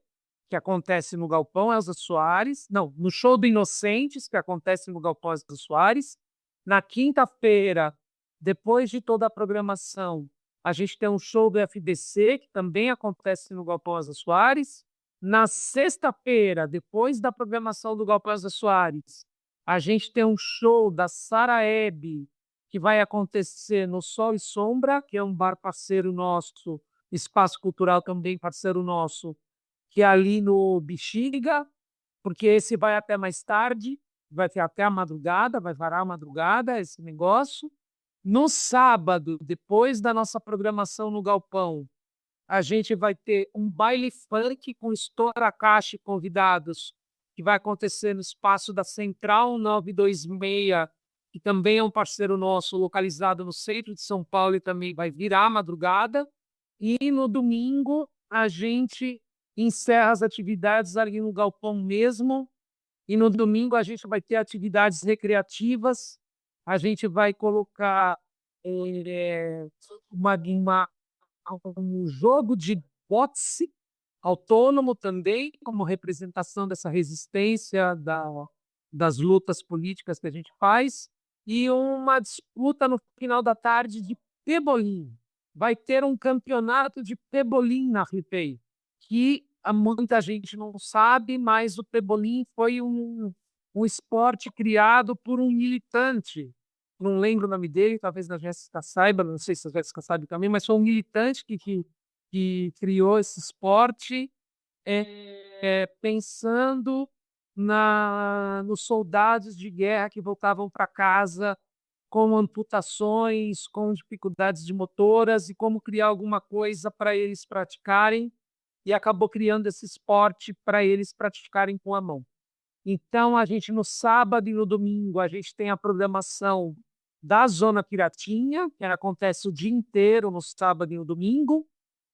que acontece no Galpão Elza Soares, não, no show do Inocentes, que acontece no Galpão Elza Soares. Na quinta-feira, depois de toda a programação, a gente tem um show do FBC, que também acontece no Galpão Elza Soares. Na sexta-feira, depois da programação do Galpão Elza Soares, a gente tem um show da Sara Hebe, que vai acontecer no Sol e Sombra, que é um bar parceiro nosso, espaço cultural também parceiro nosso, que é ali no Bexiga, porque esse vai até mais tarde, vai ter até a madrugada, vai varar a madrugada esse negócio. No sábado, depois da nossa programação no Galpão, a gente vai ter um baile funk com Estoura Caixa e convidados, que vai acontecer no espaço da Central 926, que também é um parceiro nosso, localizado no centro de São Paulo, e também vai virar a madrugada. E no domingo, a gente encerra as atividades ali no Galpão mesmo, e no domingo a gente vai ter atividades recreativas. A gente vai colocar uma um jogo de boxe autônomo também, como representação dessa resistência das lutas políticas que a gente faz, e uma disputa no final da tarde de pebolim. Vai ter um campeonato de pebolim na Flipei, que muita gente não sabe, mas o pebolim foi um esporte criado por um militante. Não lembro o nome dele, talvez a Jéssica saiba, não sei se a Jéssica sabe também, mas foi um militante que criou esse esporte, pensando nos soldados de guerra que voltavam para casa com amputações, com dificuldades de motoras e como criar alguma coisa para eles praticarem, e acabou criando esse esporte para eles praticarem com a mão. Então, a gente no sábado e no domingo, a gente tem a programação da Zona Piratinha, que acontece o dia inteiro no sábado e no domingo.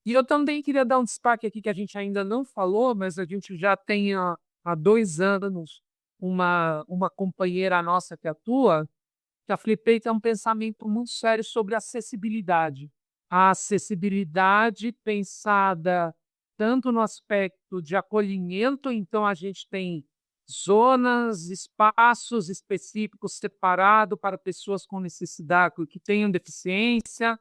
E eu também queria dar um destaque aqui que a gente ainda não falou, mas a gente já tem há 2 anos uma companheira nossa que atua, que a Flipei tem um pensamento muito sério sobre acessibilidade. A acessibilidade pensada tanto no aspecto de acolhimento, então a gente tem zonas, espaços específicos separados para pessoas com necessidade, que tenham deficiência.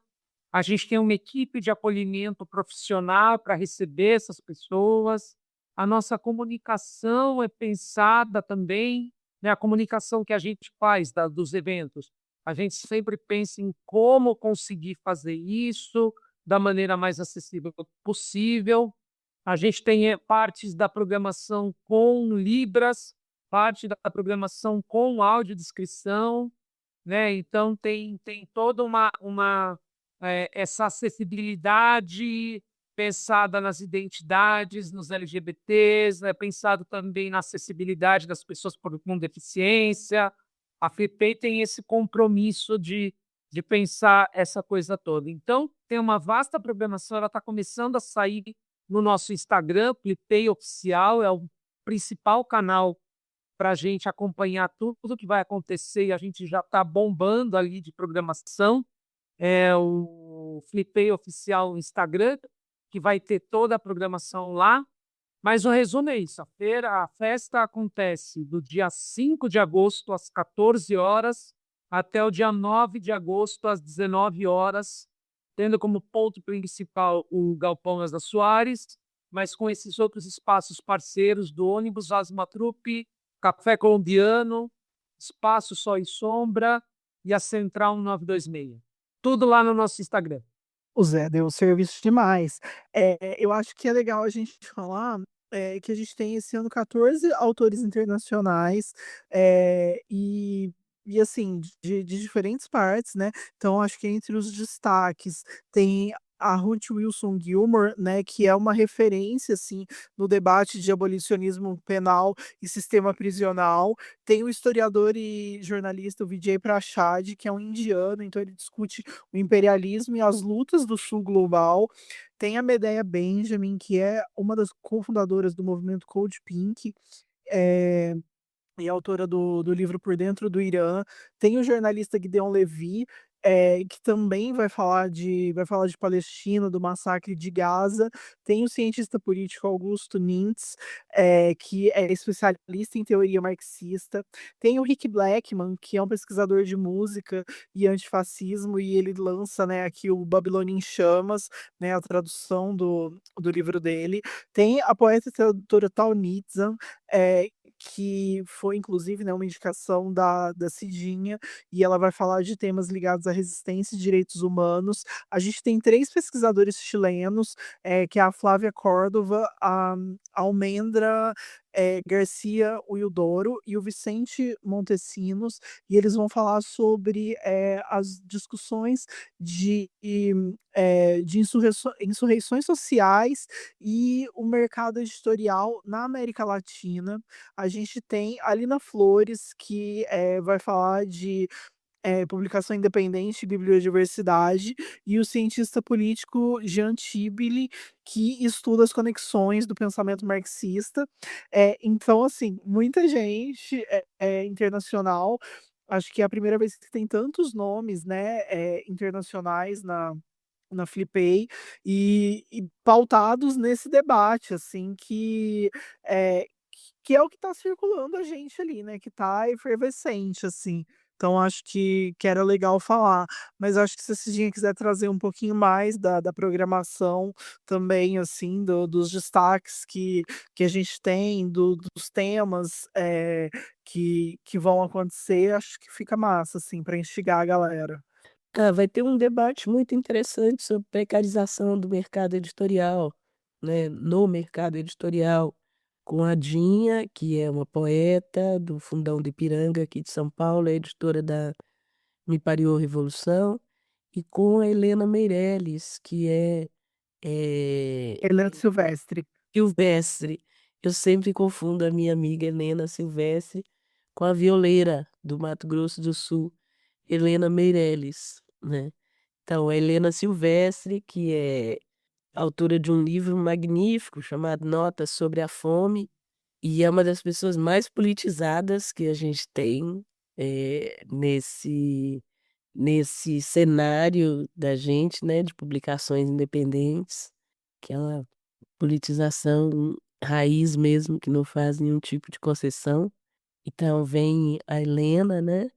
A gente tem uma equipe de acolhimento profissional para receber essas pessoas. A nossa comunicação é pensada também, né, a comunicação que a gente faz dos eventos. A gente sempre pensa em como conseguir fazer isso da maneira mais acessível possível. A gente tem partes da programação com libras, parte da programação com audiodescrição, né? Então tem toda essa acessibilidade pensada nas identidades, nos LGBTs, né? Pensado também na acessibilidade das pessoas com deficiência. A FLIPEI tem esse compromisso de pensar essa coisa toda. Então, tem uma vasta programação, ela está começando a sair no nosso Instagram, FLIPEI Oficial, é o principal canal para a gente acompanhar tudo que vai acontecer, e a gente já está bombando ali de programação. É o Flipei Oficial no Instagram, que vai ter toda a programação lá. Mas o resumo é isso: a festa acontece do dia 5 de agosto, às 14 horas, até o dia 9 de agosto, às 19 horas, tendo como ponto principal o Galpão Asda Soares, mas com esses outros espaços parceiros do ônibus Asma Trupe, Café Colombiano, Espaço Sol e Sombra e a Central 926. Tudo lá no nosso Instagram. O Zé deu serviço demais. Eu acho que é legal a gente falar, que a gente tem esse ano 14 autores internacionais, e assim, de diferentes partes, né. Então acho que entre os destaques tem a Ruth Wilson Gilmore, né, que é uma referência, assim, no debate de abolicionismo penal e sistema prisional. Tem o historiador e jornalista, o Vijay Prashad, que é um indiano, então ele discute o imperialismo e as lutas do sul global. Tem a Medea Benjamin, que é uma das cofundadoras do movimento Code Pink, eh, e autora do livro Por Dentro do Irã. Tem o jornalista Gideon Levy, que também vai falar de Palestina, do massacre de Gaza. Tem o cientista político Augusto Nintz, que é especialista em teoria marxista. Tem o Rick Blackman, que é um pesquisador de música e antifascismo, e ele lança, né, aqui o Babilônia em Chamas, né, a tradução do livro dele. Tem a poeta e tradutora Tal Nizam, que foi inclusive, né, uma indicação da Cidinha, e ela vai falar de temas ligados à resistência e direitos humanos. A gente tem 3 pesquisadores chilenos, que é a Flávia Córdova, a Almendra, Garcia Huidobro e o Vicente Montesinos, e eles vão falar sobre, as discussões de insurreições sociais e o mercado editorial na América Latina. A gente tem a Lina Flores, que, vai falar de, publicação independente e bibliodiversidade, e o cientista político Jean Tibili, que estuda as conexões do pensamento marxista. Então, assim, muita gente, internacional. Acho que é a primeira vez que tem tantos nomes, né, internacionais na Flipei, e pautados nesse debate, assim, eh, que é o que está circulando a gente ali, né, que tá efervescente, assim. Então acho que era legal falar, mas acho que se a Cidinha quiser trazer um pouquinho mais da programação também, assim, dos destaques que a gente tem, dos temas, que vão acontecer, acho que fica massa, assim, para instigar a galera. Vai ter um debate muito interessante sobre precarização do mercado editorial, né, no mercado editorial, com a Dinha, que é uma poeta do Fundão do Ipiranga, aqui de São Paulo, é editora Me Pariu a Revolução, e com a Helena Meirelles, que é Helena Silvestre. Silvestre. Eu sempre confundo a minha amiga Helena Silvestre com a violeira do Mato Grosso do Sul, Helena Meirelles, né? Então, a Helena Silvestre, que é autora de um livro magnífico chamado Notas sobre a Fome, e é uma das pessoas mais politizadas que a gente tem nesse cenário da gente, né, de publicações independentes, aquela politização raiz mesmo, que não faz nenhum tipo de concessão. Então vem a Helena, né,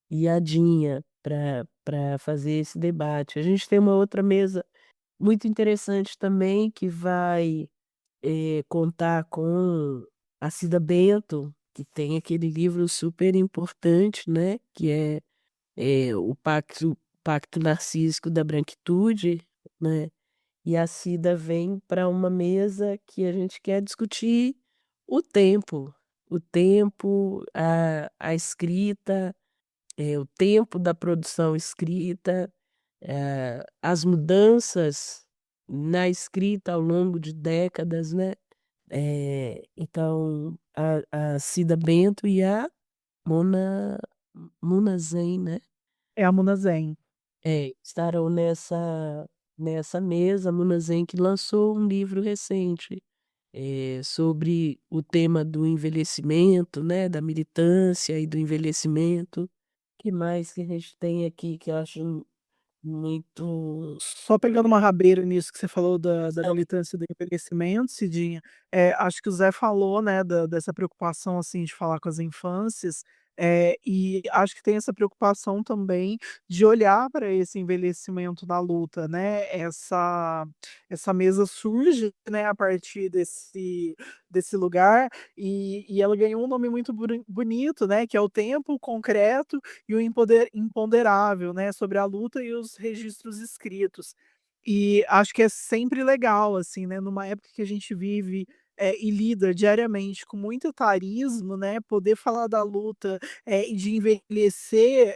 e a Dinha para fazer esse debate. A gente tem uma outra mesa muito interessante também, que vai contar com a Cida Bento, que tem aquele livro super importante, né, que é o Pacto Narcísico da Branquitude, né? E a Cida vem para uma mesa que a gente quer discutir o tempo, a escrita, o tempo da produção escrita, as mudanças na escrita ao longo de décadas, né? Então, a Cida Bento e a Mona, Mona Zen, né? É a Muna Zen. Estarão nessa mesa. A Mona Zen, que lançou um livro recente sobre o tema do envelhecimento, né? Da militância e do envelhecimento. Que mais que a gente tem aqui que eu acho muito. Só pegando uma rabeira nisso que você falou da militância do envelhecimento, Cidinha, acho que o Zé falou, né, dessa preocupação, assim, de falar com as infâncias, e acho que tem essa preocupação também de olhar para esse envelhecimento da luta, né? Essa mesa surge, né, a partir desse lugar, e ela ganhou um nome muito bonito, né, que é o tempo concreto e o imponderável, né, sobre a luta e os registros escritos. E acho que é sempre legal, assim, né, numa época que a gente vive, e lida diariamente com muito etarismo, né, poder falar da luta, e de envelhecer,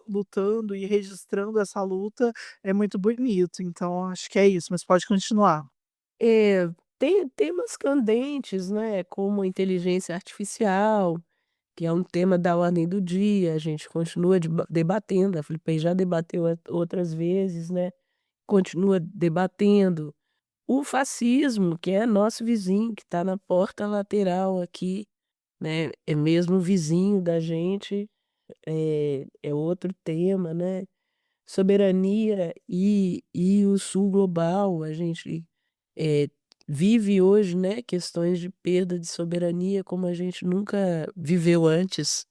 lutando e registrando essa luta é muito bonito. Então acho que é isso, mas pode continuar. Tem temas candentes, né? Como a inteligência artificial, que é um tema da ordem do dia. A gente continua debatendo. A Flipei já debateu outras vezes, né? Continua debatendo. O fascismo, que é nosso vizinho, que está na porta lateral aqui, né? É mesmo vizinho da gente, é outro tema, né? Soberania e o sul global. A gente eh, vive hoje, né, questões de perda de soberania como a gente nunca viveu antes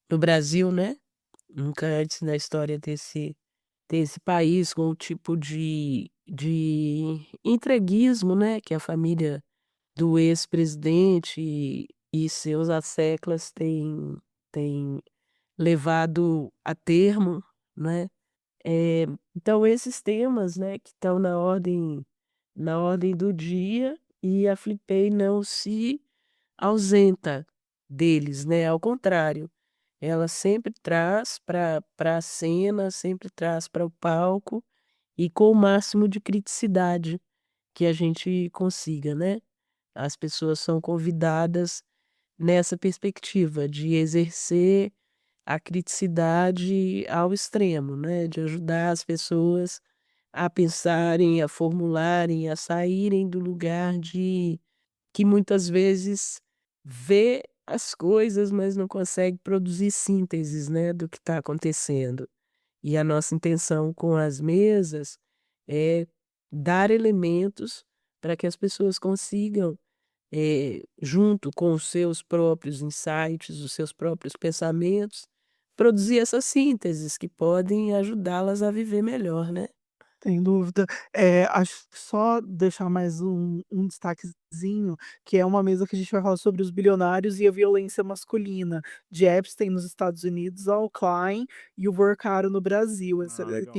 no Brasil, né? Nunca antes na história desse país, com o tipo de entreguismo, né, que a família do ex-presidente e seus asseclas têm levado a termo, né? Eh, então esses temas, né, que estão na ordem do dia, e a Flipei não se ausenta deles, né, ao contrário, ela sempre traz para a cena, sempre traz para o palco, e com o máximo de criticidade que a gente consiga, né. As pessoas são convidadas nessa perspectiva de exercer a criticidade ao extremo, né, de ajudar as pessoas a pensarem, a formularem, a saírem do lugar de que muitas vezes vê as coisas, mas não consegue produzir sínteses, né, do que está acontecendo. E a nossa intenção com as mesas é dar elementos para que as pessoas consigam, junto com os seus próprios insights, os seus próprios pensamentos, produzir essas sínteses que podem ajudá-las a viver melhor, né. Sem dúvida. Acho que só deixar mais um destaquezinho, que é uma mesa que a gente vai falar sobre os bilionários e a violência masculina, de Epstein nos Estados Unidos ao Klein e o Worcaro no Brasil. Essa Ah, legal.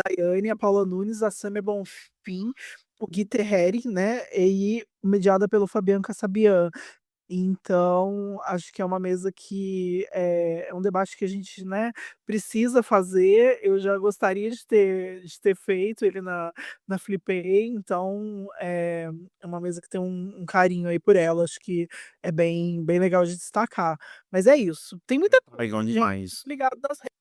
Daiane, a Paula Nunes, a Samia Bonfim, o Gui Terreri, né, e mediada pelo Fabian Cassabian. Então, acho que é uma mesa que é um debate que a gente, né, precisa fazer. Eu já gostaria de ter feito ele na Flipei, então é uma mesa que tem um carinho aí por ela, acho que é bem legal de destacar. Mas é isso, tem muita Legal gente demais. ligada nas redes,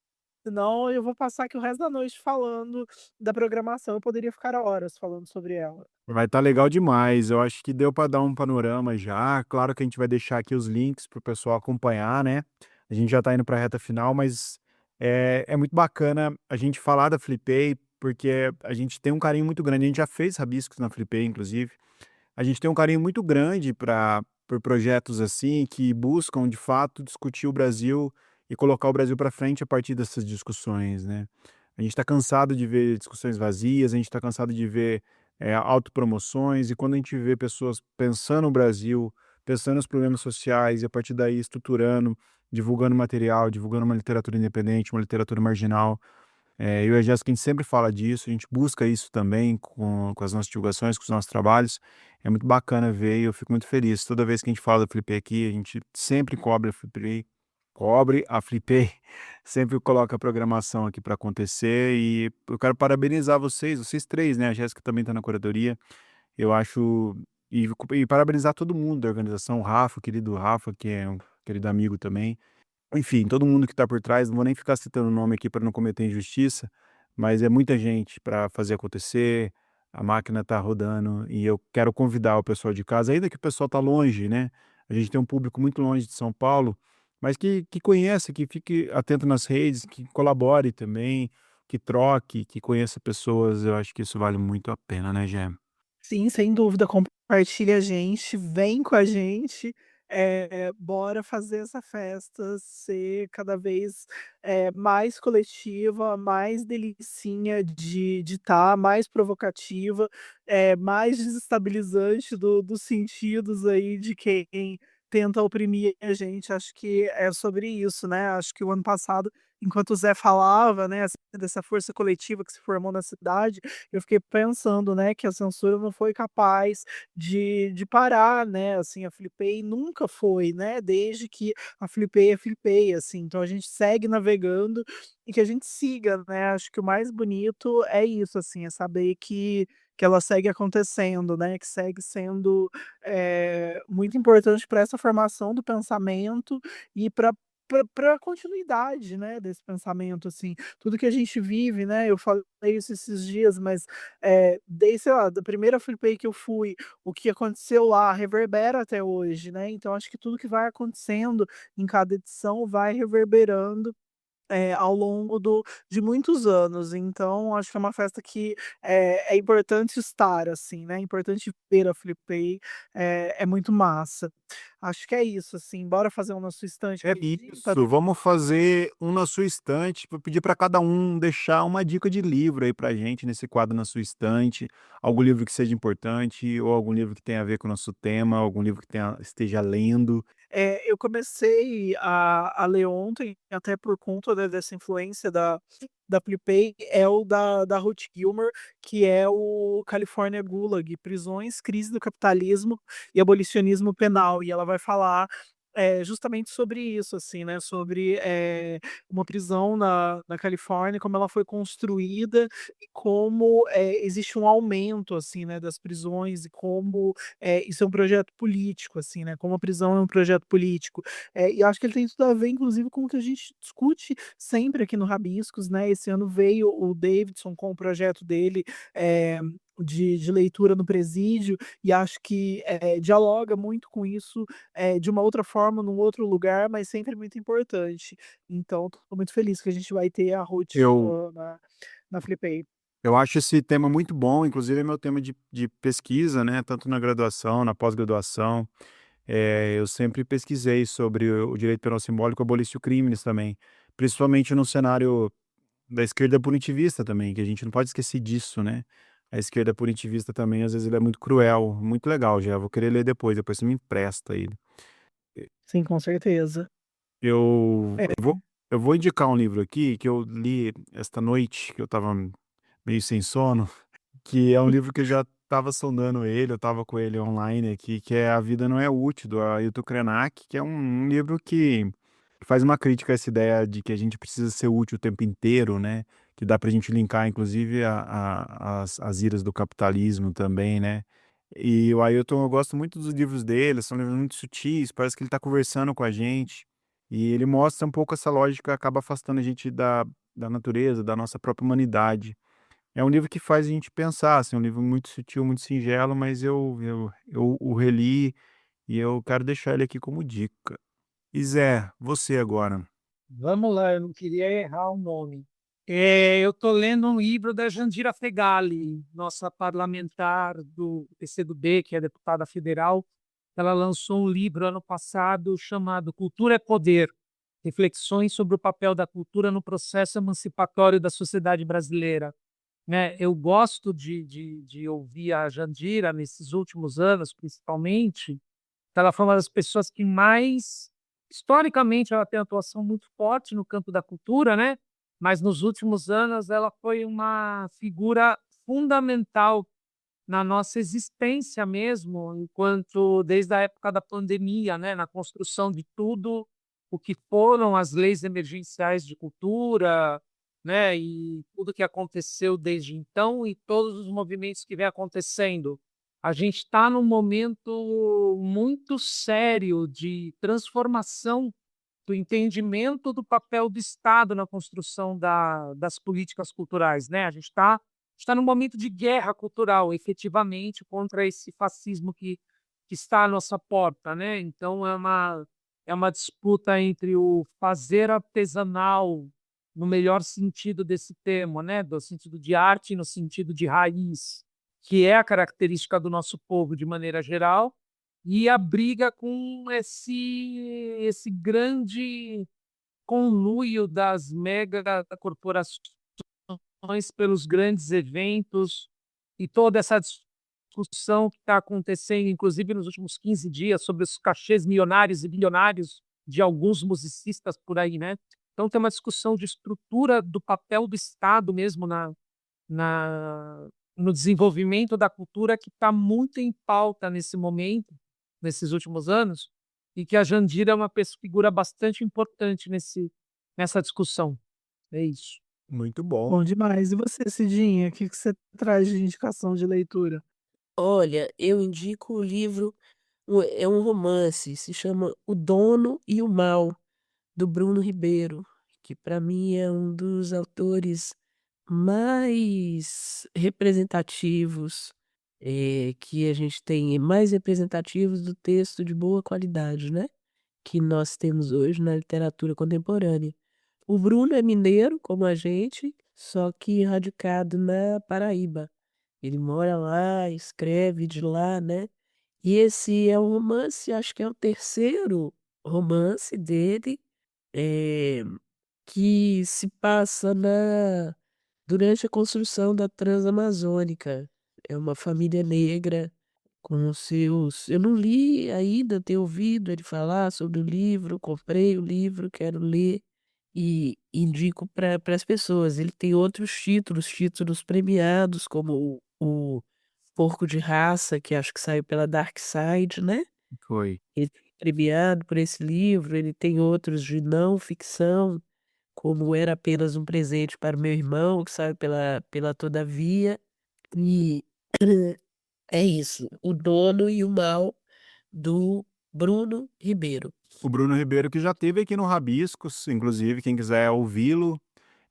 senão eu vou passar aqui o resto da noite falando da programação, eu poderia ficar horas falando sobre ela. Vai estar legal demais. Eu acho que deu para dar um panorama já. Claro que a gente vai deixar aqui os links para o pessoal acompanhar, né? A gente já está indo para a reta final, mas é muito bacana a gente falar da Flipei, porque a gente tem um carinho muito grande. A gente já fez rabiscos na Flipei, inclusive. A gente tem um carinho muito grande por projetos assim que buscam de fato discutir o Brasil e colocar o Brasil para frente a partir dessas discussões, né? A gente está cansado de ver discussões vazias, a gente está cansado de ver autopromoções, e quando a gente vê pessoas pensando no Brasil, pensando nos problemas sociais e a partir daí estruturando, divulgando material, divulgando uma literatura independente, uma literatura marginal, eu e a Jéssica, a gente sempre fala disso, a gente busca isso também com as nossas divulgações, com os nossos trabalhos. É muito bacana ver e eu fico muito feliz. Toda vez que a gente fala da Flipei aqui, a gente sempre cobre a Flipei, sempre coloca a programação aqui para acontecer. E eu quero parabenizar vocês três, né? A Jéssica também está na curadoria. Eu acho. E parabenizar todo mundo da organização, o Rafa, o querido Rafa, que é um querido amigo também. Enfim, todo mundo que está por trás, não vou nem ficar citando o nome aqui para não cometer injustiça, mas é muita gente para fazer acontecer, a máquina está rodando e eu quero convidar o pessoal de casa, ainda que o pessoal está longe, né? A gente tem um público muito longe de São Paulo, mas que conheça, que fique atento nas redes, que colabore também, que troque, que conheça pessoas. Eu acho que isso vale muito a pena, né, Gé? Sim, sem dúvida, compartilha a gente, vem com a gente, bora fazer essa festa ser cada vez, mais coletiva, mais delicinha de estar, mais provocativa, mais desestabilizante dos sentidos aí de quem tenta oprimir a gente. Acho que é sobre isso, né, acho que o ano passado, enquanto o Zé falava, né, assim, dessa força coletiva que se formou na cidade, eu fiquei pensando, né, que a censura não foi capaz de parar, né, assim, a Flipei nunca foi, né, desde que a Flipei é Flipei, assim, então a gente segue navegando e que a gente siga, né, acho que o mais bonito é isso, assim, é saber que ela segue acontecendo, né, que segue sendo, muito importante para essa formação do pensamento e para a continuidade, né, desse pensamento, assim, tudo que a gente vive, né, eu falei isso esses dias, mas, desde, sei lá, da primeira Flipei que eu fui, o que aconteceu lá reverbera até hoje, né, então acho que tudo que vai acontecendo em cada edição vai reverberando, ao longo de muitos anos, então acho que é uma festa que é importante estar, assim, né, é importante ver a Flipei, é muito massa. Acho que é isso, assim, bora fazer um na sua estante É rapidinho pra isso, vamos fazer um na sua estante, vou pedir para cada um deixar uma dica de livro aí pra gente nesse quadro na sua estante, algum livro que seja importante ou algum livro que tenha a ver com o nosso tema, algum livro que esteja lendo. Eu comecei a ler ontem, até por conta, né, dessa influência da Flipei, é o da Ruth Gilmer, que é o California Gulag, Prisões, Crise do Capitalismo e Abolicionismo Penal, e ela vai falar, justamente sobre isso, assim, né, sobre, uma prisão na Califórnia, como ela foi construída e como, existe um aumento, assim, né, das prisões e como isso é um projeto político, assim, né, como a prisão é um projeto político. E acho que ele tem tudo a ver, inclusive, com o que a gente discute sempre aqui no Rabiscos, né, esse ano veio o Davidson com o projeto dele, de leitura no presídio, e acho que, dialoga muito com isso, de uma outra forma, num outro lugar, mas sempre muito importante. Então estou muito feliz que a gente vai ter a Ruth Eu na Flipei. eu acho esse tema muito bom, inclusive é meu tema de pesquisa, né, tanto na graduação, na pós-graduação. Eu sempre pesquisei sobre o direito penal simbólico, abolicio crimes também, principalmente no cenário da esquerda punitivista também, que a gente não pode esquecer disso, né. A esquerda punitivista também, às vezes, ele é muito cruel, muito legal, já vou querer ler depois você me empresta ele. Sim, com certeza. Eu É. eu vou indicar um livro aqui que eu li esta noite, que eu estava meio sem sono, que é um livro que eu já estava sondando ele, eu estava com ele online aqui, que é A Vida Não É Útil, do Ailton Krenak, que é um livro que faz uma crítica a essa ideia de que a gente precisa ser útil o tempo inteiro, né? Que dá pra gente linkar, inclusive, as iras do capitalismo também, né? E o Ailton, eu gosto muito dos livros dele, são livros muito sutis, parece que ele está conversando com a gente. E ele mostra um pouco essa lógica, acaba afastando a gente da natureza, da nossa própria humanidade. É um livro que faz a gente pensar, assim, um livro muito sutil, muito singelo, mas eu o reli e eu quero deixar ele aqui como dica. E Zé, você agora. Vamos lá, eu não queria errar o nome. Eu estou lendo um livro da Jandira Fegali, nossa parlamentar do PCdoB, que é deputada federal. Ela lançou um livro ano passado chamado Cultura é Poder, Reflexões sobre o papel da cultura no processo emancipatório da sociedade brasileira. Né? Eu gosto de ouvir a Jandira nesses últimos anos, principalmente. Ela foi uma das pessoas que mais, historicamente, ela tem atuação muito forte no campo da cultura, né? Mas nos últimos anos ela foi uma figura fundamental na nossa existência mesmo, enquanto desde a época da pandemia, né, na construção de tudo o que foram as leis emergenciais de cultura, né, e tudo que aconteceu desde então e todos os movimentos que vem acontecendo. A gente está num momento muito sério de transformação do entendimento do papel do Estado na construção das políticas culturais, né? A gente está num momento de guerra cultural, efetivamente, contra esse fascismo que está à nossa porta, né? Então, é uma disputa entre o fazer artesanal, no melhor sentido desse termo, né? Do sentido de arte, no sentido de raiz, que é a característica do nosso povo de maneira geral, e a briga com esse grande conluio das mega corporações pelos grandes eventos e toda essa discussão que está acontecendo, inclusive nos últimos 15 dias, sobre os cachês milionários e bilionários de alguns musicistas por aí, né? Então tem uma discussão de estrutura do papel do Estado mesmo na, no desenvolvimento da cultura que está muito em pauta nesse momento, nesses últimos anos, e que a Jandira é uma figura bastante importante nessa discussão. É isso. Muito bom. Bom demais. E você, Cidinha, o que que você traz de indicação de leitura? Olha, eu indico o livro, é um romance, se chama O Dono e o Mal, do Bruno Ribeiro, que para mim é um dos autores mais representativos, que a gente tem, mais representativos do texto de boa qualidade, né? Que nós temos hoje na literatura contemporânea. O Bruno é mineiro, como a gente, só que radicado na Paraíba. Ele mora lá, escreve de lá, né? E esse é um romance, acho que é o terceiro romance dele, eh, que se passa durante a construção da Transamazônica. É uma família negra com os seus. Eu não li ainda, tenho ouvido ele falar sobre o livro, comprei o livro, quero ler e indico para as pessoas. Ele tem outros títulos, títulos premiados, como o Porco de Raça, que acho que saiu pela Dark Side, né? Foi. Ele foi premiado por esse livro. Ele tem outros de não ficção, como Era Apenas um Presente para o Meu Irmão, que saiu pela Todavia. E é isso, O Dono e o Mal, do Bruno Ribeiro. O Bruno Ribeiro, que já teve aqui no Rabiscos, inclusive, quem quiser ouvi-lo,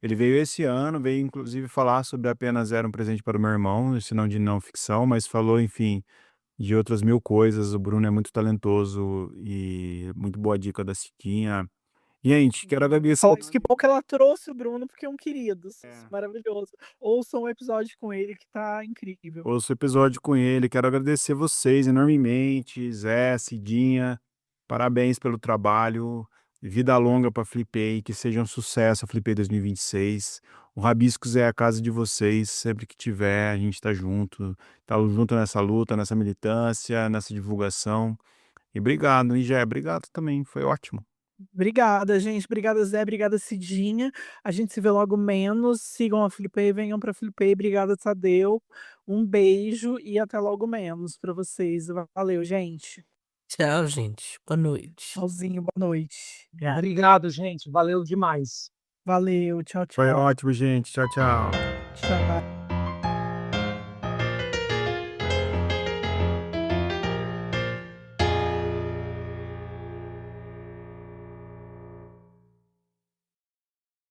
ele veio esse ano, veio inclusive falar sobre Apenas Era um Presente para o Meu Irmão, esse não de não ficção, mas falou, enfim, de outras mil coisas. O Bruno é muito talentoso e muito boa dica da Cidinha. Gente, quero agradecer. Que bom que ela trouxe o Bruno, porque é um querido. É. Maravilhoso. Ouçam um episódio com ele que tá incrível. Ouço o episódio com ele. Quero agradecer vocês enormemente, Zé, Cidinha. Parabéns pelo trabalho. Vida longa para a Flipei, que seja um sucesso a Flipei 2026. O Rabiscos é a casa de vocês. Sempre que tiver, a gente está junto. Tá junto nessa luta, nessa militância, nessa divulgação. E obrigado, hein, Jé? Obrigado também. Foi ótimo. Obrigada, gente. Obrigada, Zé. Obrigada, Cidinha. A gente se vê logo menos. Sigam a Flipei, venham pra Flipei. Obrigada, Tadeu. Um beijo e até logo menos pra vocês. Valeu, gente. Tchau, gente. Boa noite. Tchauzinho, boa noite. Obrigado, gente. Valeu demais. Valeu, tchau, Foi tchau. ótimo, gente. Tchau, tchau. Tchau.